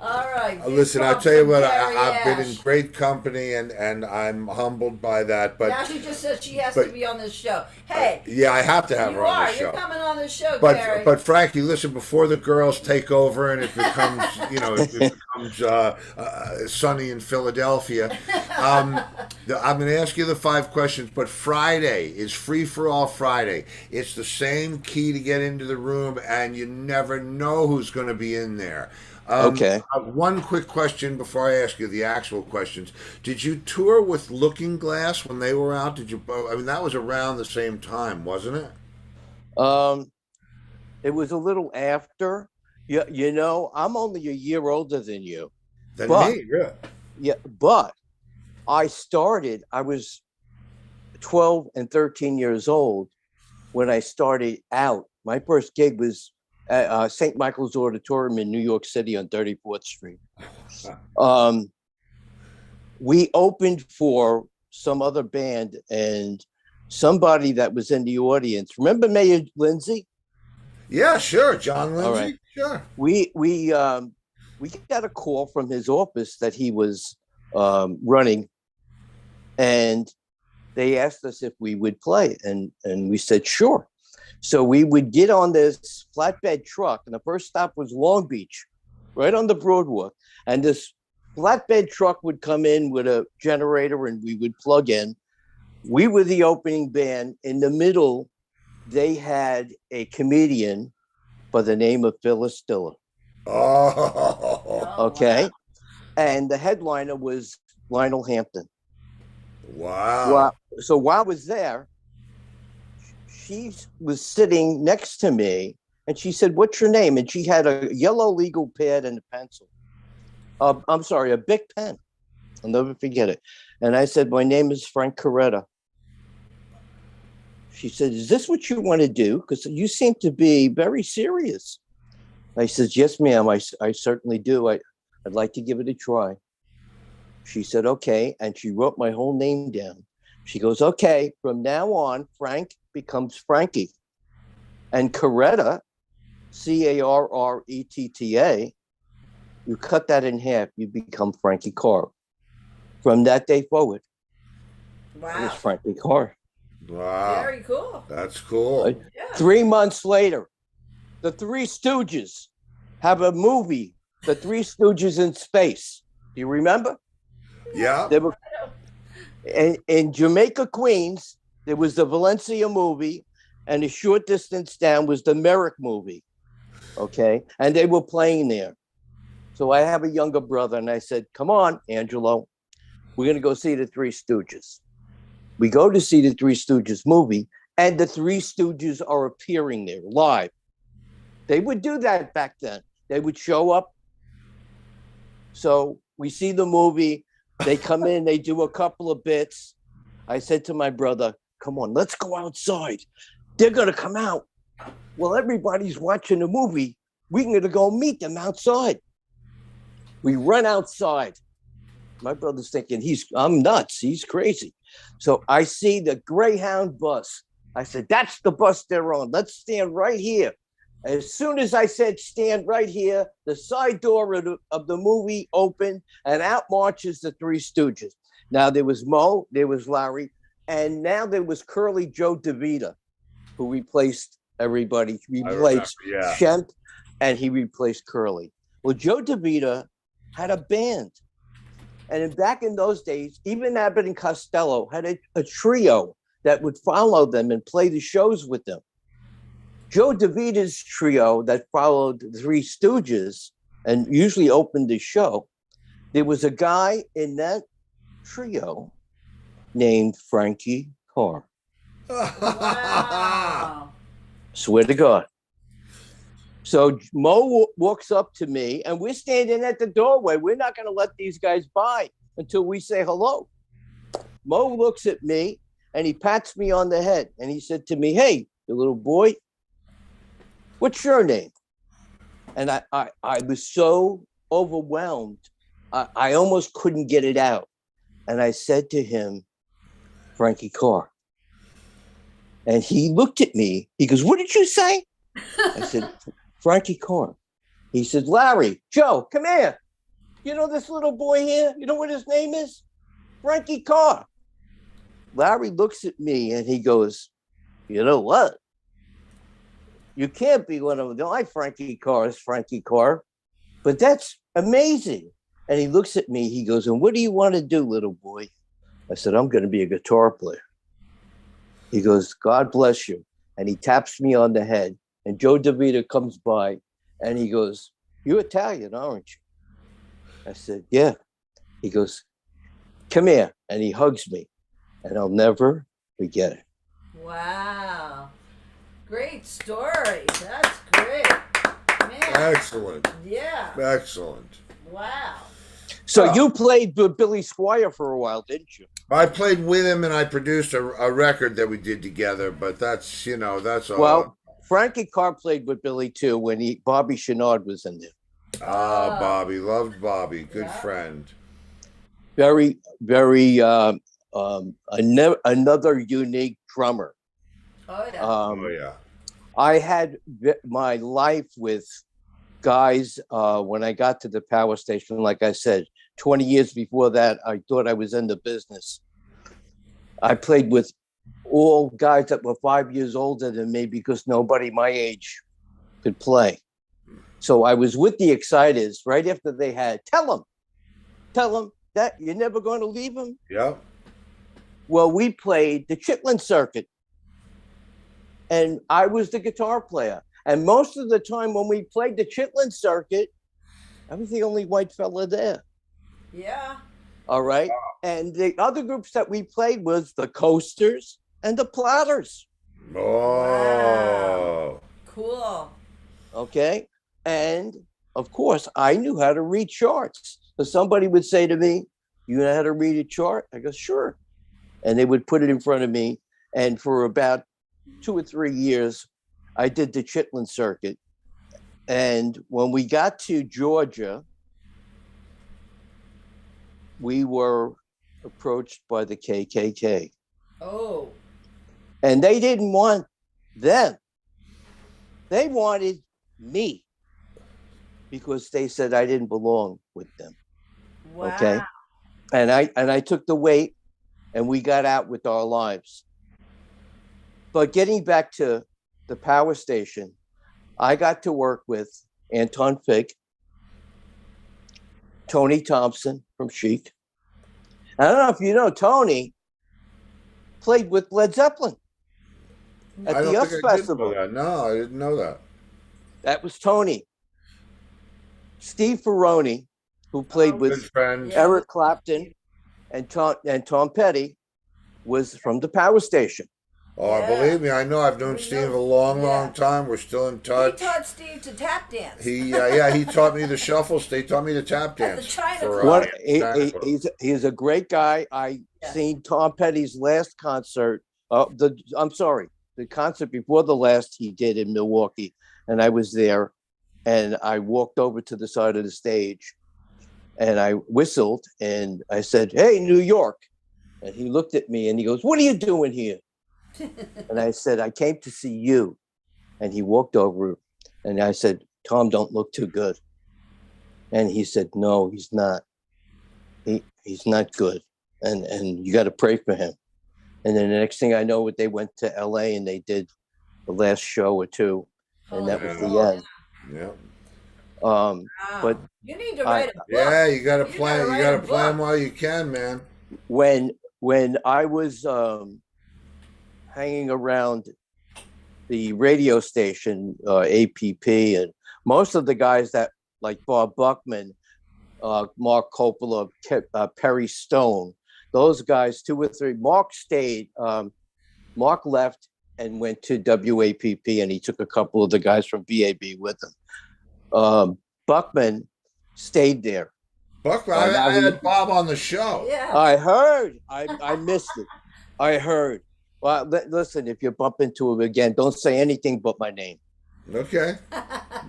All right. Listen, I'll tell you what, I've been in great company and I'm humbled by that. But now she just said she has to be on this show. Hey. Yeah, I have to have her on this show. You're coming on this show, Carrie. But Frankie, listen, before the girls take over and it becomes, it becomes sunny in Philadelphia, I'm going to ask you the 5 questions, but Friday is Free for All Friday. It's the same key to get into the room, and you never know who's going to be in there. Okay. One quick question before I ask you the actual questions. Did you tour with Looking Glass when they were out? I mean, that was around the same time, wasn't it? It was a little after. I'm only a year older than you. Than me, yeah. Yeah, but I was 12 and 13 years old when I started out. My first gig was at St. Michael's Auditorium in New York City on 34th Street. We opened for some other band, and somebody that was in the audience. Remember Mayor Lindsay? Yeah, sure, John Lindsay. All right. Sure. We got a call from his office that he was running, and they asked us if we would play, and we said sure. So we would get on this flatbed truck, and the first stop was Long Beach, right on the Broadwalk, and this flatbed truck would come in with a generator, and we would plug in. We were the opening band. In the middle, they had a comedian by the name of Phyllis Diller. Oh, Okay. Wow. And the headliner was Lionel Hampton. wow. Well, so while I was there, she was sitting next to me, and she said, "What's your name?" And she had a yellow legal pad and a pencil. I'm sorry, a big pen. I'll never forget it. And I said, "My name is Frank Coretta." She said, "Is this what you want to do? Because you seem to be very serious." I said, "Yes, ma'am, I certainly do. I'd like to give it a try." She said, "Okay." And she wrote my whole name down. She goes, "Okay, from now on, Frank becomes Frankie. And Coretta, Carretta, you cut that in half, you become Frankie Carr." From that day forward, it was Wow. Frankie Carr. Wow. Very cool. That's cool. Yeah. 3 months later, the Three Stooges have a movie, The Three Stooges in Space. Do you remember? Yeah. They were in Jamaica, Queens. There was the Valencia movie, and a short distance down was the Merrick movie. Okay, and they were playing there. So I have a younger brother, and I said, "Come on, Angelo, we're going to go see the Three Stooges." We go to see the Three Stooges movie, and the Three Stooges are appearing there live. They would do that back then. They would show up. So we see the movie. They come in, they do a couple of bits. I said to my brother, "Come on, let's go outside. They're going to come out. Well, everybody's watching the movie. We're going to go meet them outside." We run outside. My brother's thinking, I'm nuts. He's crazy. So I see the Greyhound bus. I said, "That's the bus they're on. Let's stand right here." As soon as I said stand right here, the side door of the movie opened, and out marches the Three Stooges. Now there was Mo, there was Larry, and now there was Curly Joe DeVita, who replaced everybody. He replaced yeah. Shemp, and he replaced Curly. Well, Joe DeVita had a band. And back in those days, even Abbott and Costello had a trio that would follow them and play the shows with them. Joe DeVita's trio that followed the Three Stooges and usually opened the show, there was a guy in that trio named Frankie Carr. Wow. Swear to God. So Mo walks up to me, and we're standing at the doorway. We're not going to let these guys by until we say hello. Mo looks at me, and he pats me on the head, and he said to me, "Hey, you little boy, what's your name?" And I was so overwhelmed, I almost couldn't get it out. And I said to him, "Frankie Carr." And he looked at me. He goes, "What did you say?" I said, "Frankie Carr." He said, "Larry, Joe, come here. You know this little boy here? You know what his name is? Frankie Carr." Larry looks at me and he goes, "You know what? You can't be one of them. My Frankie Carr is Frankie Carr, but that's amazing." And he looks at me. He goes, "And what do you want to do, little boy?" I said, "I'm going to be a guitar player." He goes, "God bless you." And he taps me on the head. And Joe DeVita comes by and he goes, "You're Italian, aren't you?" I said, "Yeah." He goes, "Come here." And he hugs me. And I'll never forget it. Wow. Great story. That's great. Man. Excellent. Yeah. Excellent. Wow. So Oh. you played with Billy Squire for a while, didn't you? I played with him and I produced a record that we did together, but that's all. Well, Frankie Carr played with Billy too when Bobby Chenard was in there. Ah, Bobby. Loved Bobby. Good Yeah. friend. Very, very another unique drummer. Oh yeah. Oh, yeah. I had my life with guys when I got to the power station. Like I said, 20 years before that, I thought I was in the business. I played with all guys that were 5 years older than me because nobody my age could play. So I was with the Exciters right after they had, tell them that you're never going to leave them. Yep. Well, we played the Chitlin circuit and I was the guitar player. And most of the time when we played the Chitlin circuit, I was the only white fella there. Yeah. All right. And the other groups that we played was the Coasters and the Platters. Oh. Wow. Cool. Okay. And of course, I knew how to read charts. So somebody would say to me, you know how to read a chart? I go, sure. And they would put it in front of me. And for about 2 or 3 years, I did the Chitlin circuit. And when we got to Georgia, we were approached by the KKK. Oh. And they didn't want them. They wanted me because they said I didn't belong with them. Wow. Okay. And I took the weight and we got out with our lives. But getting back to the power station, I got to work with Anton Fig, Tony Thompson from Chic. I don't know if you know, Tony played with Led Zeppelin at I the don't US think I did Festival. know that. No, I didn't know that. That was Tony. Steve Ferroni, who played Good with friend. Yeah. Eric Clapton and Tom Petty, was from the power station. Oh, Yeah. believe me, I know. I've known We Steve know- a long, yeah. long time. We're still in He touch. taught Steve to tap dance. He taught me the shuffles. They taught me the tap At the dance. China for, Club. China Club. He's a great guy. I Yeah. seen Tom Petty's last concert. The concert before the last he did in Milwaukee, and I was there, and I walked over to the side of the stage, and I whistled, and I said, "Hey, New York," and he looked at me, and he goes, "What are you doing here?" And I said, "I came to see you," and he walked over, and I said, "Tom, don't look too good," and he said, "No, he's not. He's not good, and you got to pray for him." And then the next thing I know, they went to LA and they did the last show or two, and that was the end. Yeah. Wow. But you need to write a book. Yeah, you got to You plan. gotta You write got a to plan book. while you can, man. when I was hanging around the radio station, APP, and most of the guys that like Bob Buckman, Mark Coppola, Perry Stone, those guys, 2 or 3. Mark stayed. Mark left and went to WAPP, and he took a couple of the guys from BAB with him. Buckman stayed there. Buck, Oh, I now he- had Bob on the show. Yeah. I heard. I missed it. I heard. Well, listen, if you bump into him again, don't say anything but my name. Okay.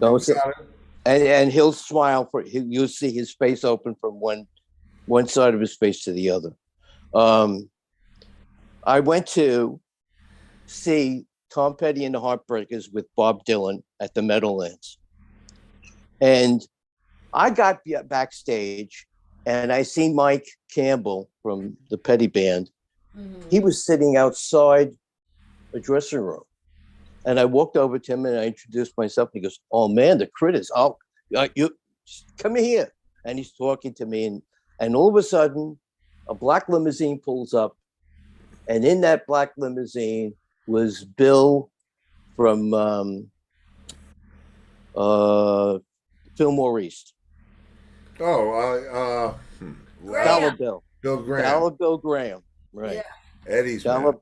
Don't say, Got it. and he'll smile you'll see his face open from one side of his face to the other. I went to see Tom Petty and the Heartbreakers with Bob Dylan at the Meadowlands. And I got backstage and I seen Mike Campbell from the Petty Band. Mhm. He was sitting outside a dressing room. And I walked over to him and I introduced myself. And he goes, "Oh man, the Critters. Oh, you come here." And he's talking to me. And all of a sudden, a black limousine pulls up. And in that black limousine was Bill from Fillmore East. Oh, Graham. Dollar Bill. Bill Graham. Dollar Bill Graham. Right. Yeah. Eddie's man. Dollar.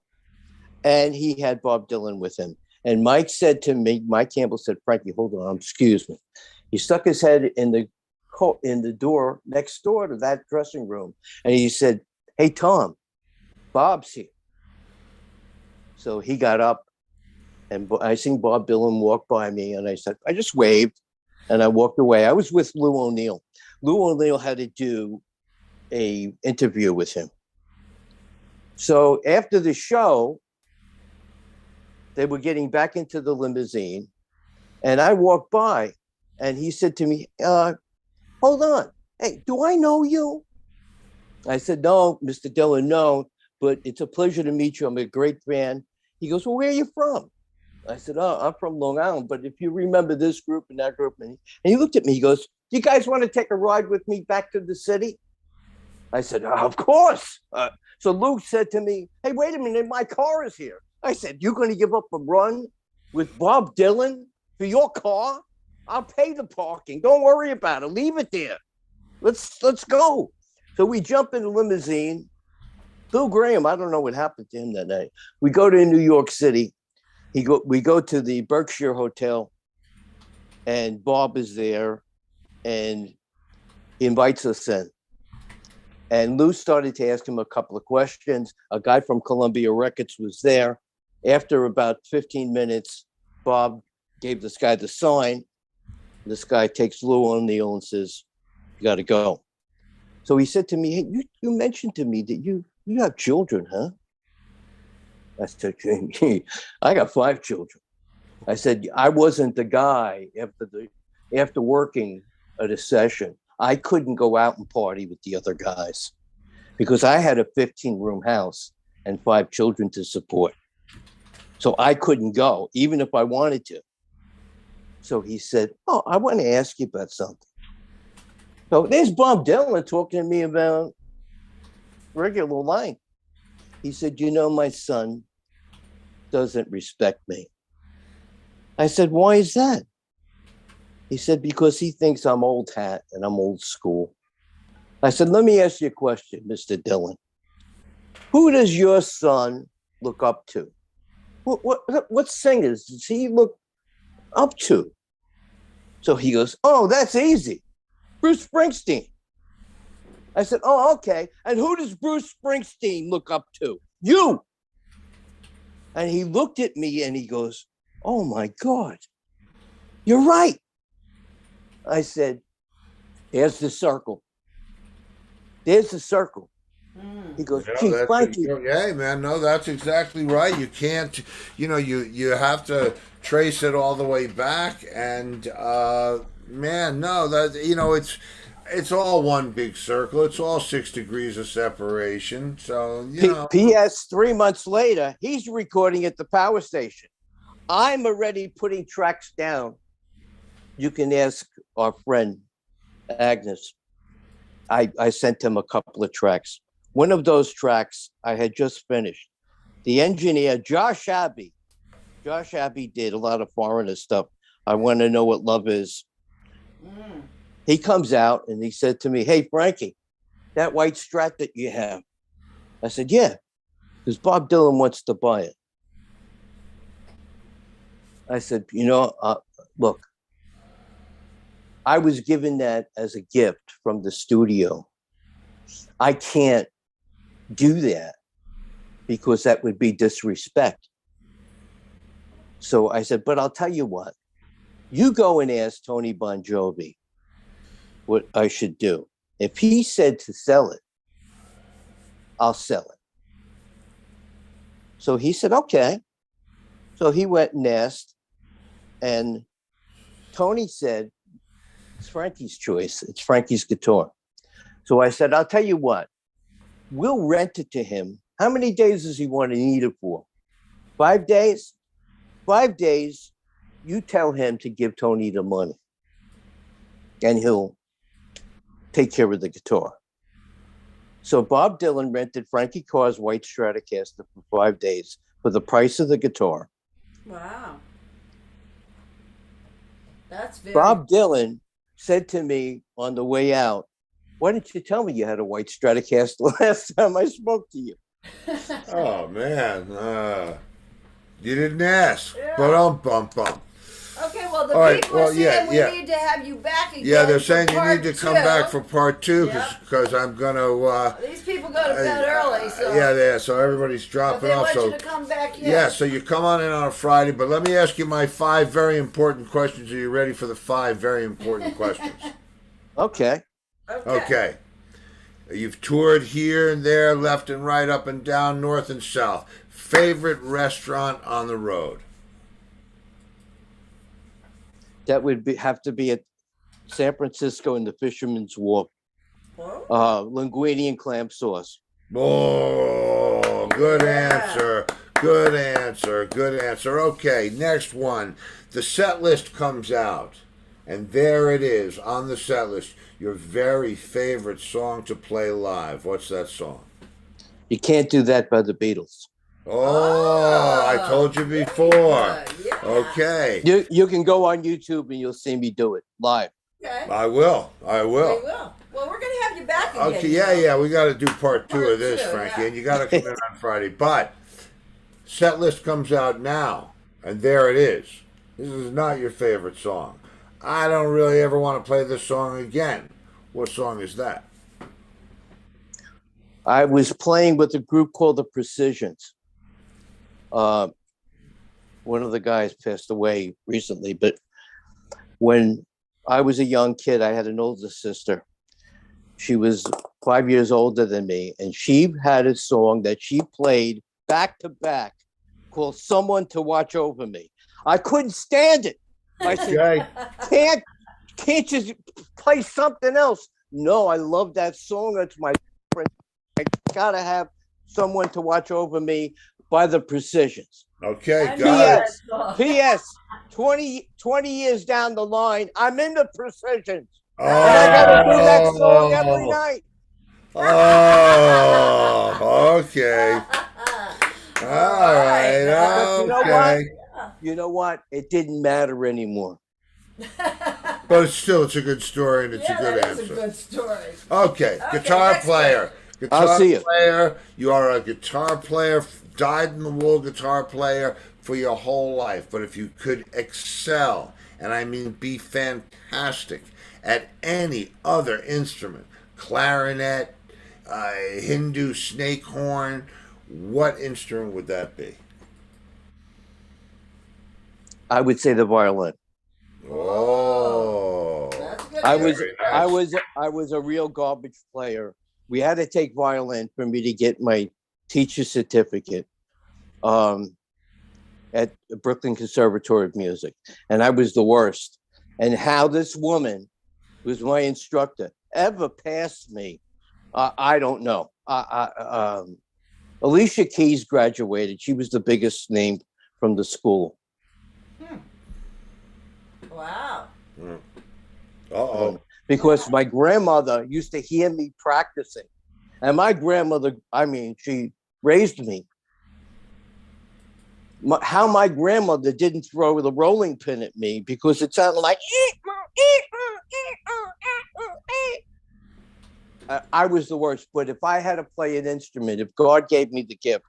And he had Bob Dylan with him. And Mike said to me, Mike Campbell said, "Frankie, hold on, excuse me." He stuck his head in the door next door to that dressing room. And he said, "Hey, Tom, Bob's here." So he got up And I seen Bob Dylan walk by me, and I said, I just waved, and I walked away. I was with Lou O'Neill. Lou O'Neill had to do a interview with him. So after the show, they were getting back into the limousine, and I walked by, and he said to me, hold on. Hey, do I know you? I said, no, Mr. Dylan, no, but it's a pleasure to meet you. I'm a great fan. He goes, well, where are you from? I said, oh, I'm from Long Island, but if you remember this group and that group, and he looked at me, he goes, do you guys want to take a ride with me back to the city? I said, oh, of course. So Luke said to me, hey, wait a minute, my car is here. I said, you're going to give up a run with Bob Dylan for your car? I'll pay the parking. Don't worry about it. Leave it there. Let's go. So we jump in the limousine. Bill Graham, I don't know what happened to him that night. We go to New York City. We go to the Berkshire Hotel, and Bob is there, and he invites us in. And Lou started to ask him a couple of questions. A guy from Columbia Records was there. After about 15 minutes, Bob gave this guy the sign. This guy takes Lou O'Neill and says, you got to go. So he said to me, hey, you mentioned to me that you have children, huh? I said, I got 5 children. I said, I wasn't the guy after working at a session. I couldn't go out and party with the other guys because I had a 15-room house and 5 children to support. So I couldn't go, even if I wanted to. So he said, oh, I want to ask you about something. So there's Bob Dylan talking to me about regular life. He said, you know, my son doesn't respect me. I said, why is that? He said, because he thinks I'm old hat and I'm old school. I said, let me ask you a question, Mr. Dylan. Who does your son look up to? What singers does he look up to? So he goes, oh, that's easy. Bruce Springsteen. I said, oh, okay. And who does Bruce Springsteen look up to? You. And he looked at me and he goes, oh my God, you're right. I said, there's the circle. There's the circle. He goes, gee, Frankie. Hey, man, no, that's exactly right. You can't, you have to trace it all the way back. And, man, no, that, it's all one big circle. It's all 6 degrees of separation. So, P.S. 3 months later, he's recording at the power station. I'm already putting tracks down. You can ask our friend Agnes. I sent him a couple of tracks. One of those tracks I had just finished. The engineer, Josh Abbey did a lot of foreigner stuff. I Want to Know What Love Is. He comes out and he said to me, hey, Frankie, that white Strat that you have. I said, yeah, because Bob Dylan wants to buy it. I said, look, I was given that as a gift from the studio. I can't do that because that would be disrespect. So I said, but I'll tell you what, you go and ask Tony Bon Jovi what I should do. If he said to sell it, I'll sell it. So he said, okay. So he went and asked, and Tony said, it's Frankie's choice. It's Frankie's guitar. So I said, I'll tell you what, we'll rent it to him. How many days does he want to need it for? 5 days? 5 days, you tell him to give Tony the money and he'll take care of the guitar. So Bob Dylan rented Frankie Carr's white Stratocaster for 5 days for the price of the guitar. Wow. That's very... Bob Dylan said to me on the way out, why didn't you tell me you had a white Stratocaster last time I spoke to you? Oh, man. You didn't ask. Yeah. Bum. Okay, well, the All right, people are saying we yeah. need to have you back again. Yeah, they're saying for you need to part come 2. back for part 2 Yep. because I'm going to... These people got go to bed early, so Yeah. So everybody's if dropping they off. want So you to come back, yeah. So you come on in on a Friday, but let me ask you my 5 very important questions. Are you ready for the 5 very important questions? Okay. Okay. You've toured here and there, left and right, up and down, north and south. Favorite restaurant on the road? That would have to be at San Francisco in the Fisherman's Wharf. Well, Linguine and clam sauce. Oh, good Yeah. answer. Good answer. Good answer. Okay, next one. The set list comes out, and there it is on the set list. Your very favorite song to play live. What's that song? You can't do that by the Beatles. Oh, I told you before. Yeah. Okay. You can go on YouTube and you'll see me do it live. Okay. I will. We will. Well, we're gonna have you back again. Okay, yeah. We got to do part 2 Part of this, 2, Frankie, yeah. and you got to come in on Friday. But set list comes out now, and there it is. This is not your favorite song. I don't really ever want to play this song again. What song is that? I was playing with a group called the Precisions. One of the guys passed away recently, but when I was a young kid, I had an older sister. She was 5 years older than me, and she had a song that she played back to back called Someone to Watch Over Me. I couldn't stand it. I said, Okay. can't you play something else? No, I love that song. That's my friend. I gotta have Someone to Watch Over Me by the Precisions. Okay, I know got that it. song. P.S. 20 years down the line, I'm in the Precisions. Oh, And I gotta do that song every night. Oh, okay. All right. But you know Okay. You know what? It didn't matter anymore. But it's a good story and it's a good that is answer. a good story. Okay, guitar next player. Guitar I'll see you. player. You are a guitar player, dyed in the wool guitar player for your whole life. But if you could excel, and I mean be fantastic at any other instrument, clarinet, Hindu snake horn, what instrument would that be? I would say the violin. Oh, That's a good. I Very was nice. I was a real garbage player. We had to take violin for me to get my teacher certificate at the Brooklyn Conservatory of Music, and I was the worst. And how this woman, who was my instructor, ever passed me, I don't know. Alicia Keys graduated. She was the biggest name from the school. Wow. Uh-oh. Because my grandmother used to hear me practicing. And my grandmother, she raised me. How my grandmother didn't throw the rolling pin at me because it sounded like I was the worst. But if I had to play an instrument, if God gave me the gift,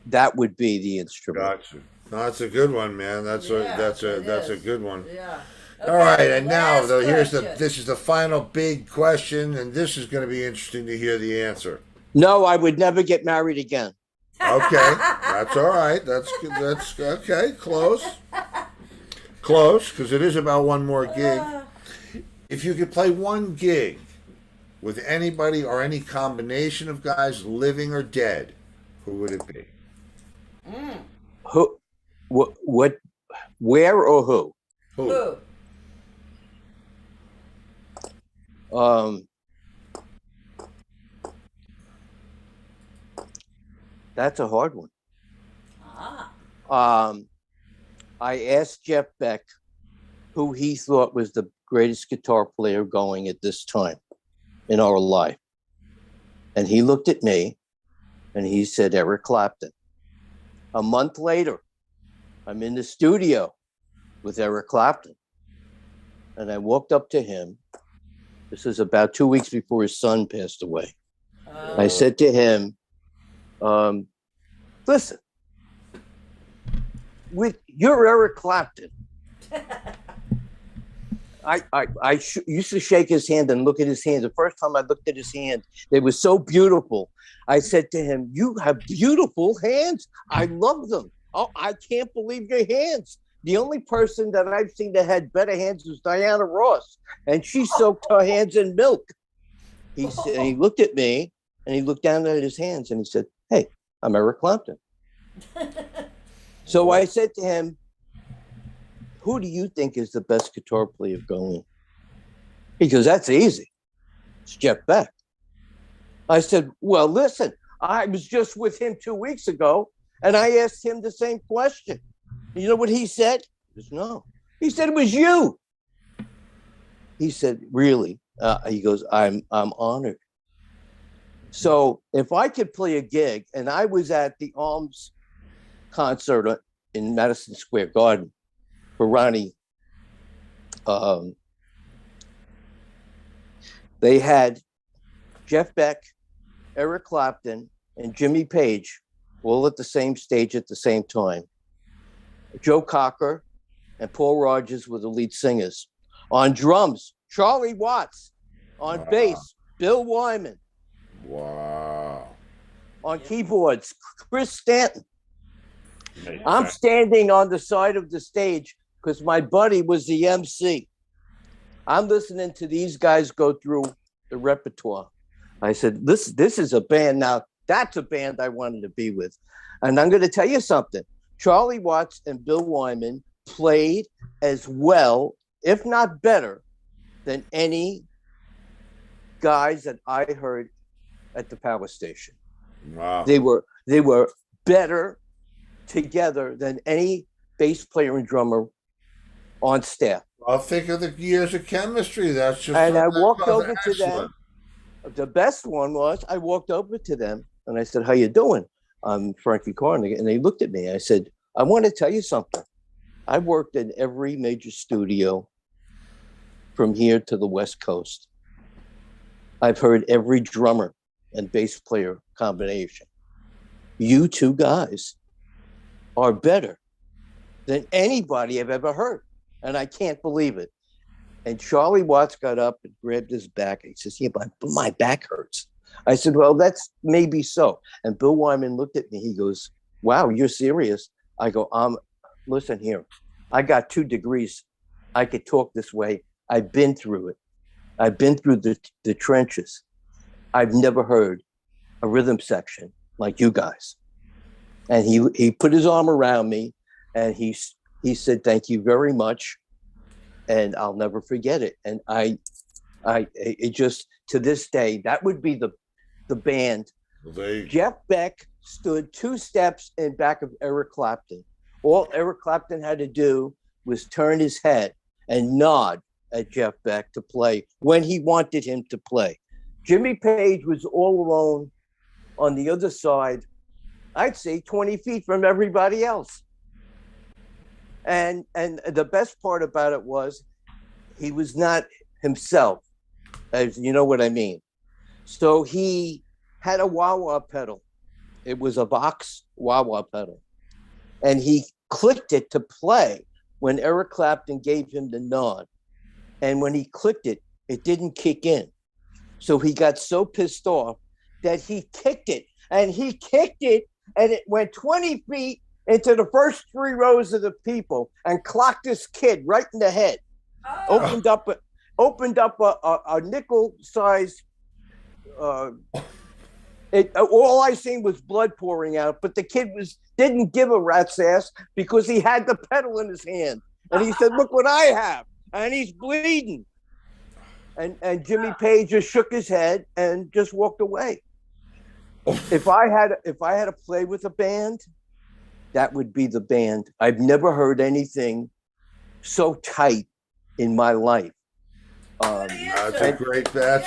that would be the instrument. Gotcha. No, that's a good one, man. That's a is. good one. Yeah. All right, and now last question. this is the final big question, and this is going to be interesting to hear the answer. No, I would never get married again. Okay, that's all right. That's okay. Close, because it is about one more gig. If you could play one gig with anybody or any combination of guys, living or dead, who would it be? Who, what, where or who? Who? That's a hard one. Ah. I asked Jeff Beck who he thought was the greatest guitar player going at this time in our life. And he looked at me and he said, Eric Clapton. A month later, I'm in the studio with Eric Clapton. And I walked up to him. This is about 2 weeks before his son passed away. I said to him, listen, you're Eric Clapton. I used to shake his hand and look at his hand. The first time I looked at his hand, they were so beautiful. I said to him, "You have beautiful hands. I love them. Oh, I can't believe your hands." The only person that I've seen that had better hands was Diana Ross, and she soaked her hands in milk. He said, and he looked at me, and he looked down at his hands, and he said, "Hey, I'm Eric Clapton." So I said to him, "Who do you think is the best guitar player going?" He goes, "That's easy. It's Jeff Beck." I said, "Well, listen, I was just with him 2 weeks ago, and I asked him the same question. You know what he said?" He goes, "No." He said, "It was you." He said, "Really?" He goes, I'm honored." So if I could play a gig, and I was at the Arms concert in Madison Square Garden for Ronnie, they had Jeff Beck, Eric Clapton, and Jimmy Page all at the same stage at the same time. Joe Cocker and Paul Rogers were the lead singers. On drums, Charlie Watts. On bass, Bill Wyman. Wow. On keyboards, Chris Stanton. I'm standing on the side of the stage because my buddy was the MC. I'm listening to these guys go through the repertoire. I said, this is a band. Now, that's a band I wanted to be with. And I'm going to tell you something. Charlie Watts and Bill Wyman played as well, if not better, than any guys that I heard at the power station. Wow. They were better together than any bass player and drummer on staff. I'll think of the years of chemistry. That's just. And I walked over to excellent. them. The best one was I walked over to them and I said, "How you doing? I'm Frankie Carr." And they looked at me. I said, "I want to tell you something. I worked in every major studio from here to the West Coast. I've heard every drummer and bass player combination. You two guys are better than anybody I've ever heard. And I can't believe it." And Charlie Watts got up and grabbed his back. He says, "Yeah, but my back hurts." I said, "Well, that's maybe so." And Bill Wyman looked at me. He goes, "Wow, you're serious?" I go, listen here. I got 2 degrees. I could talk this way. I've been through it. I've been through the trenches. I've never heard a rhythm section like you guys." And he put his arm around me and he said, "Thank you very much. And I'll never forget it." And it just, to this day, that would be the band. Jeff Beck stood 2 steps in back of Eric Clapton. All Eric Clapton had to do was turn his head and nod at Jeff Beck to play when he wanted him to play. Jimmy Page was all alone on the other side, I'd say 20 feet from everybody else. And the best part about it was he was not himself, as you know what I mean. So he had a wah-wah pedal. It was a Vox wah-wah pedal. And he clicked it to play when Eric Clapton gave him the nod. And when he clicked it, it didn't kick in. So he got so pissed off that he kicked it. And he kicked it, and it went 20 feet into the first 3 rows of the people and clocked this kid right in the head. Oh. Opened up a nickel-sized. All I seen was blood pouring out, but the kid didn't give a rat's ass because he had the pedal in his hand, and he said, "Look what I have," and he's bleeding. And Jimmy Page just shook his head and just walked away. If I had to play with a band, that would be the band. I've never heard anything so tight in my life. That's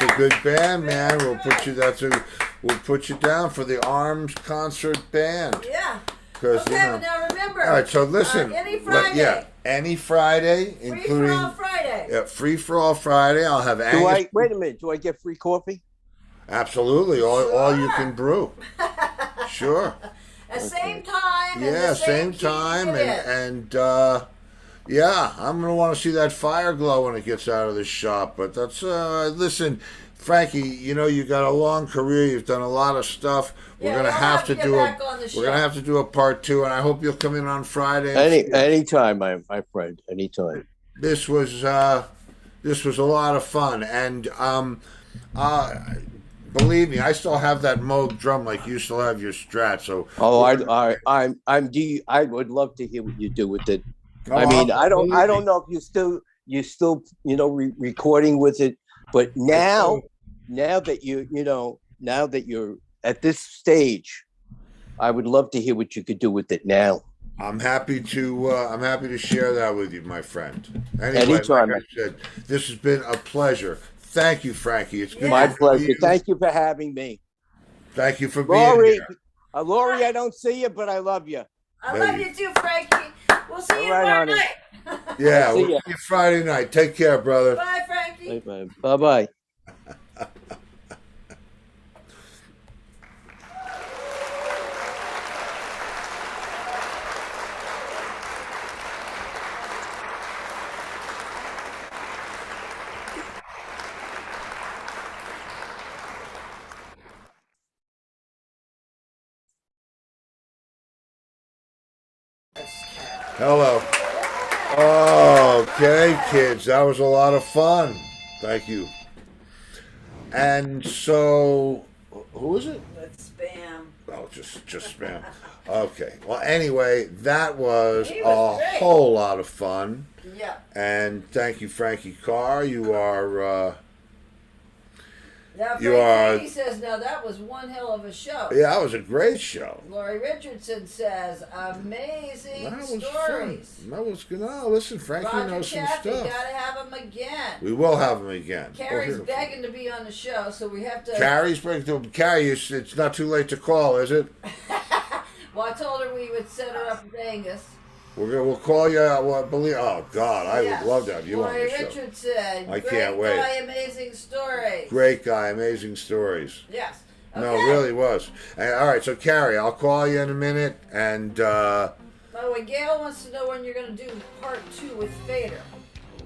a good band, man. We'll put you down for the Arms concert band. Yeah. Because okay, but now remember. All right, so listen. Any Friday. Any Friday, including Free for all Friday. Yeah, Free for All Friday. I'll have Angus. Wait a minute. Do I get free coffee? Absolutely, all you can brew. Sure. At same time. Yeah, and the same time, and Yeah, I'm gonna want to see that fire glow when it gets out of the shop. But that's listen, Frankie. You know you got a long career. You've done a lot of stuff. We're Yeah, gonna we'll have to get do back on the show. we're gonna have to do a part 2, and I hope you'll come in on Friday. and see us. Anytime, my friend. Anytime. This was a lot of fun, and believe me, I still have that Moog drum like you still have your Strat. So Oh, I would love to hear what you do with it. Oh, I mean, I believe don't me. know if you still recording with it, but now that now that you're at this stage, I would love to hear what you could do with it now. I'm happy to share that with you, my friend. Anyway, Anytime. like I said, this has been a pleasure. Thank you, Frankie. It's good. My to pleasure. meet you. Thank you for having me. Thank you for being Lori, here. Lori, I don't see you, but I love you. I love you too, Frankie. We'll see you All right, tomorrow honey. night. Yeah, See we'll ya. see you Friday night. Take care, brother. Bye, Frankie. Bye-bye. Hello. Okay, kids, that was a lot of fun. Thank you. And so, who is it? That's spam. Oh, just spam. Okay. Well, anyway, that was He a was great. whole lot of fun. Yeah. And thank you, Frankie Carr. You are, Now, You Frankie are- says, now that was one hell of a show. yeah, that was a great show. Lori Richardson says, amazing That was stories. fun. That was good. Oh, listen, Frankie Roger knows some Chaffee, stuff. gotta have him again. We will have him again. Carrie's Oh, here. begging to be on the show, so we have to. Carrie's breaking. Carrie, it's not too late to call, is it? Well, I told her we would set her up with Angus. We'll call you. Well, oh God, I Yes. would love to have you on Lori the show. Richardson. I great can't wait. Guy, amazing stories. Great guy, amazing stories. Yes. No, Okay. it really was. All right, so Carrie, I'll call you in a minute, and By the way, Gail wants to know when you're going to do part 2 with Fader.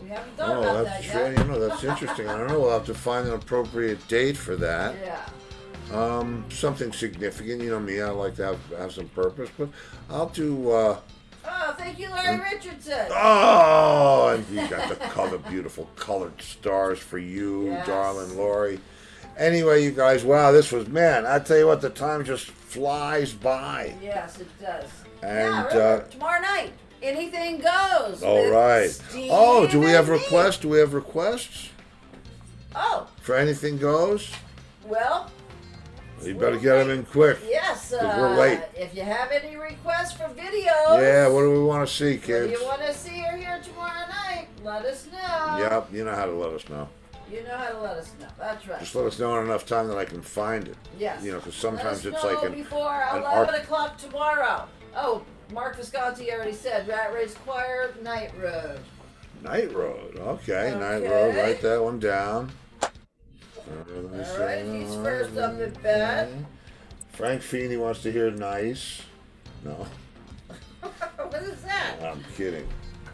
We haven't thought about that's that very, yet. that's interesting. I don't know. We'll have to find an appropriate date for that. Yeah. Something significant. You know me, I like to have some purpose, but I'll do. Oh, thank you, Lori Richardson. Oh, and you got the beautiful colored stars for you, Yes. darling Lori. Anyway, you guys, wow, this was, man, I tell you what, the time just flies by. Yes, it does. And, yeah, remember, tomorrow night, anything goes. All with right. Steve Oh, do we have and me. requests? Do we have requests Oh, for anything goes? well, You better get them in quick. yes. we're late. If you have any requests for videos. Yeah, what do we want to see, What do kids? you want to see or hear tomorrow night? Let us know. Yep, you know how to let us know. You know how to let us know. That's right. Just let us know in enough time that I can find it. Yes. You know, because Let sometimes us it's know like before an 11 art- o'clock tomorrow. Oh, Mark Visconti already said Rat Race Choir, Night Road. Night Road. Okay, Night Okay. Road. Write that one down. All right, he's first up at bat. Frank Feeney wants to hear Nice. No, What is that? I'm kidding.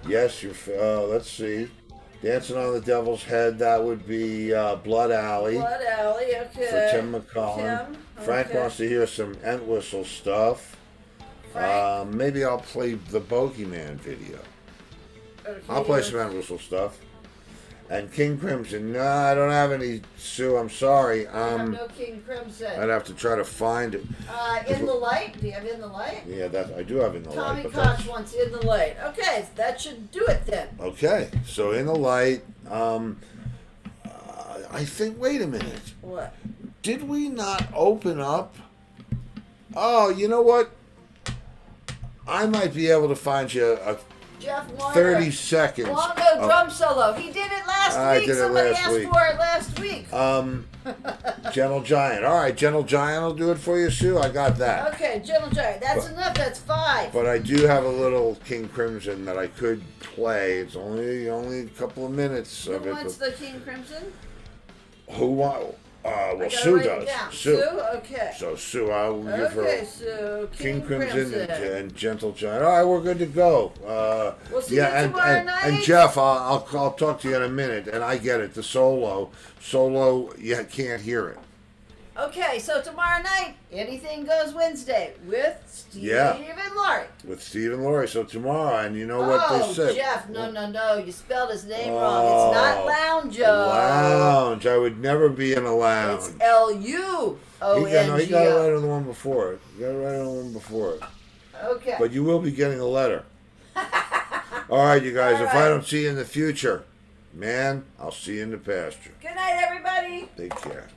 Yes, let's see. Dancing on the Devil's Head, that would be Blood Alley Blood Alley, okay. for Tim McCollum. Tim, Frank okay. wants to hear some Entwistle stuff. Frank. Maybe I'll play the Bogeyman video. Okay, I'll play yes. some Entwistle stuff. And King Crimson, no, I don't have any, Sue, I'm sorry. You have no King Crimson. I'd have to try to find it. In the Light? Do you have In the Light? Yeah, I do have In the Tommy Light. But Cox wants In the Light. Okay, that should do it then. okay, so In the Light, I think, wait a minute. What? Did we not open up? Oh, you know what? I might be able to find you a Jeff Warner. 30 seconds. Luongo of- drum solo. He did it last I week. did it Somebody last asked week. for it last week. Gentle Giant. All right, Gentle Giant will do it for you, Sue. I got that. Okay, Gentle Giant. That's enough. That's 5. But I do have a little King Crimson that I could play. It's only a couple of minutes Who of it. wants the King Crimson? Who want? Well, I gotta Sue write it does. down. Sue. Okay. So Sue, I will give her Okay, so King Crimson and Gentle Giant. All right, we're good to go. We'll see you tomorrow night. And Jeff, I'll talk to you in a minute. And I get it. The solo, you can't hear it. Okay, so tomorrow night, Anything Goes Wednesday with Steve and Laurie. With Steve and Laurie. So tomorrow, and you know what they say. Oh, Jeff, no, you spelled his name wrong. It's not Lounge-o. Lounge. I would never be in a lounge. It's L-U-O-N-G-O. You got to write on the one before it. Okay. But you will be getting a letter. All right, you guys. All If right. I don't see you in the future, man, I'll see you in the pasture. Good night, everybody. Take care.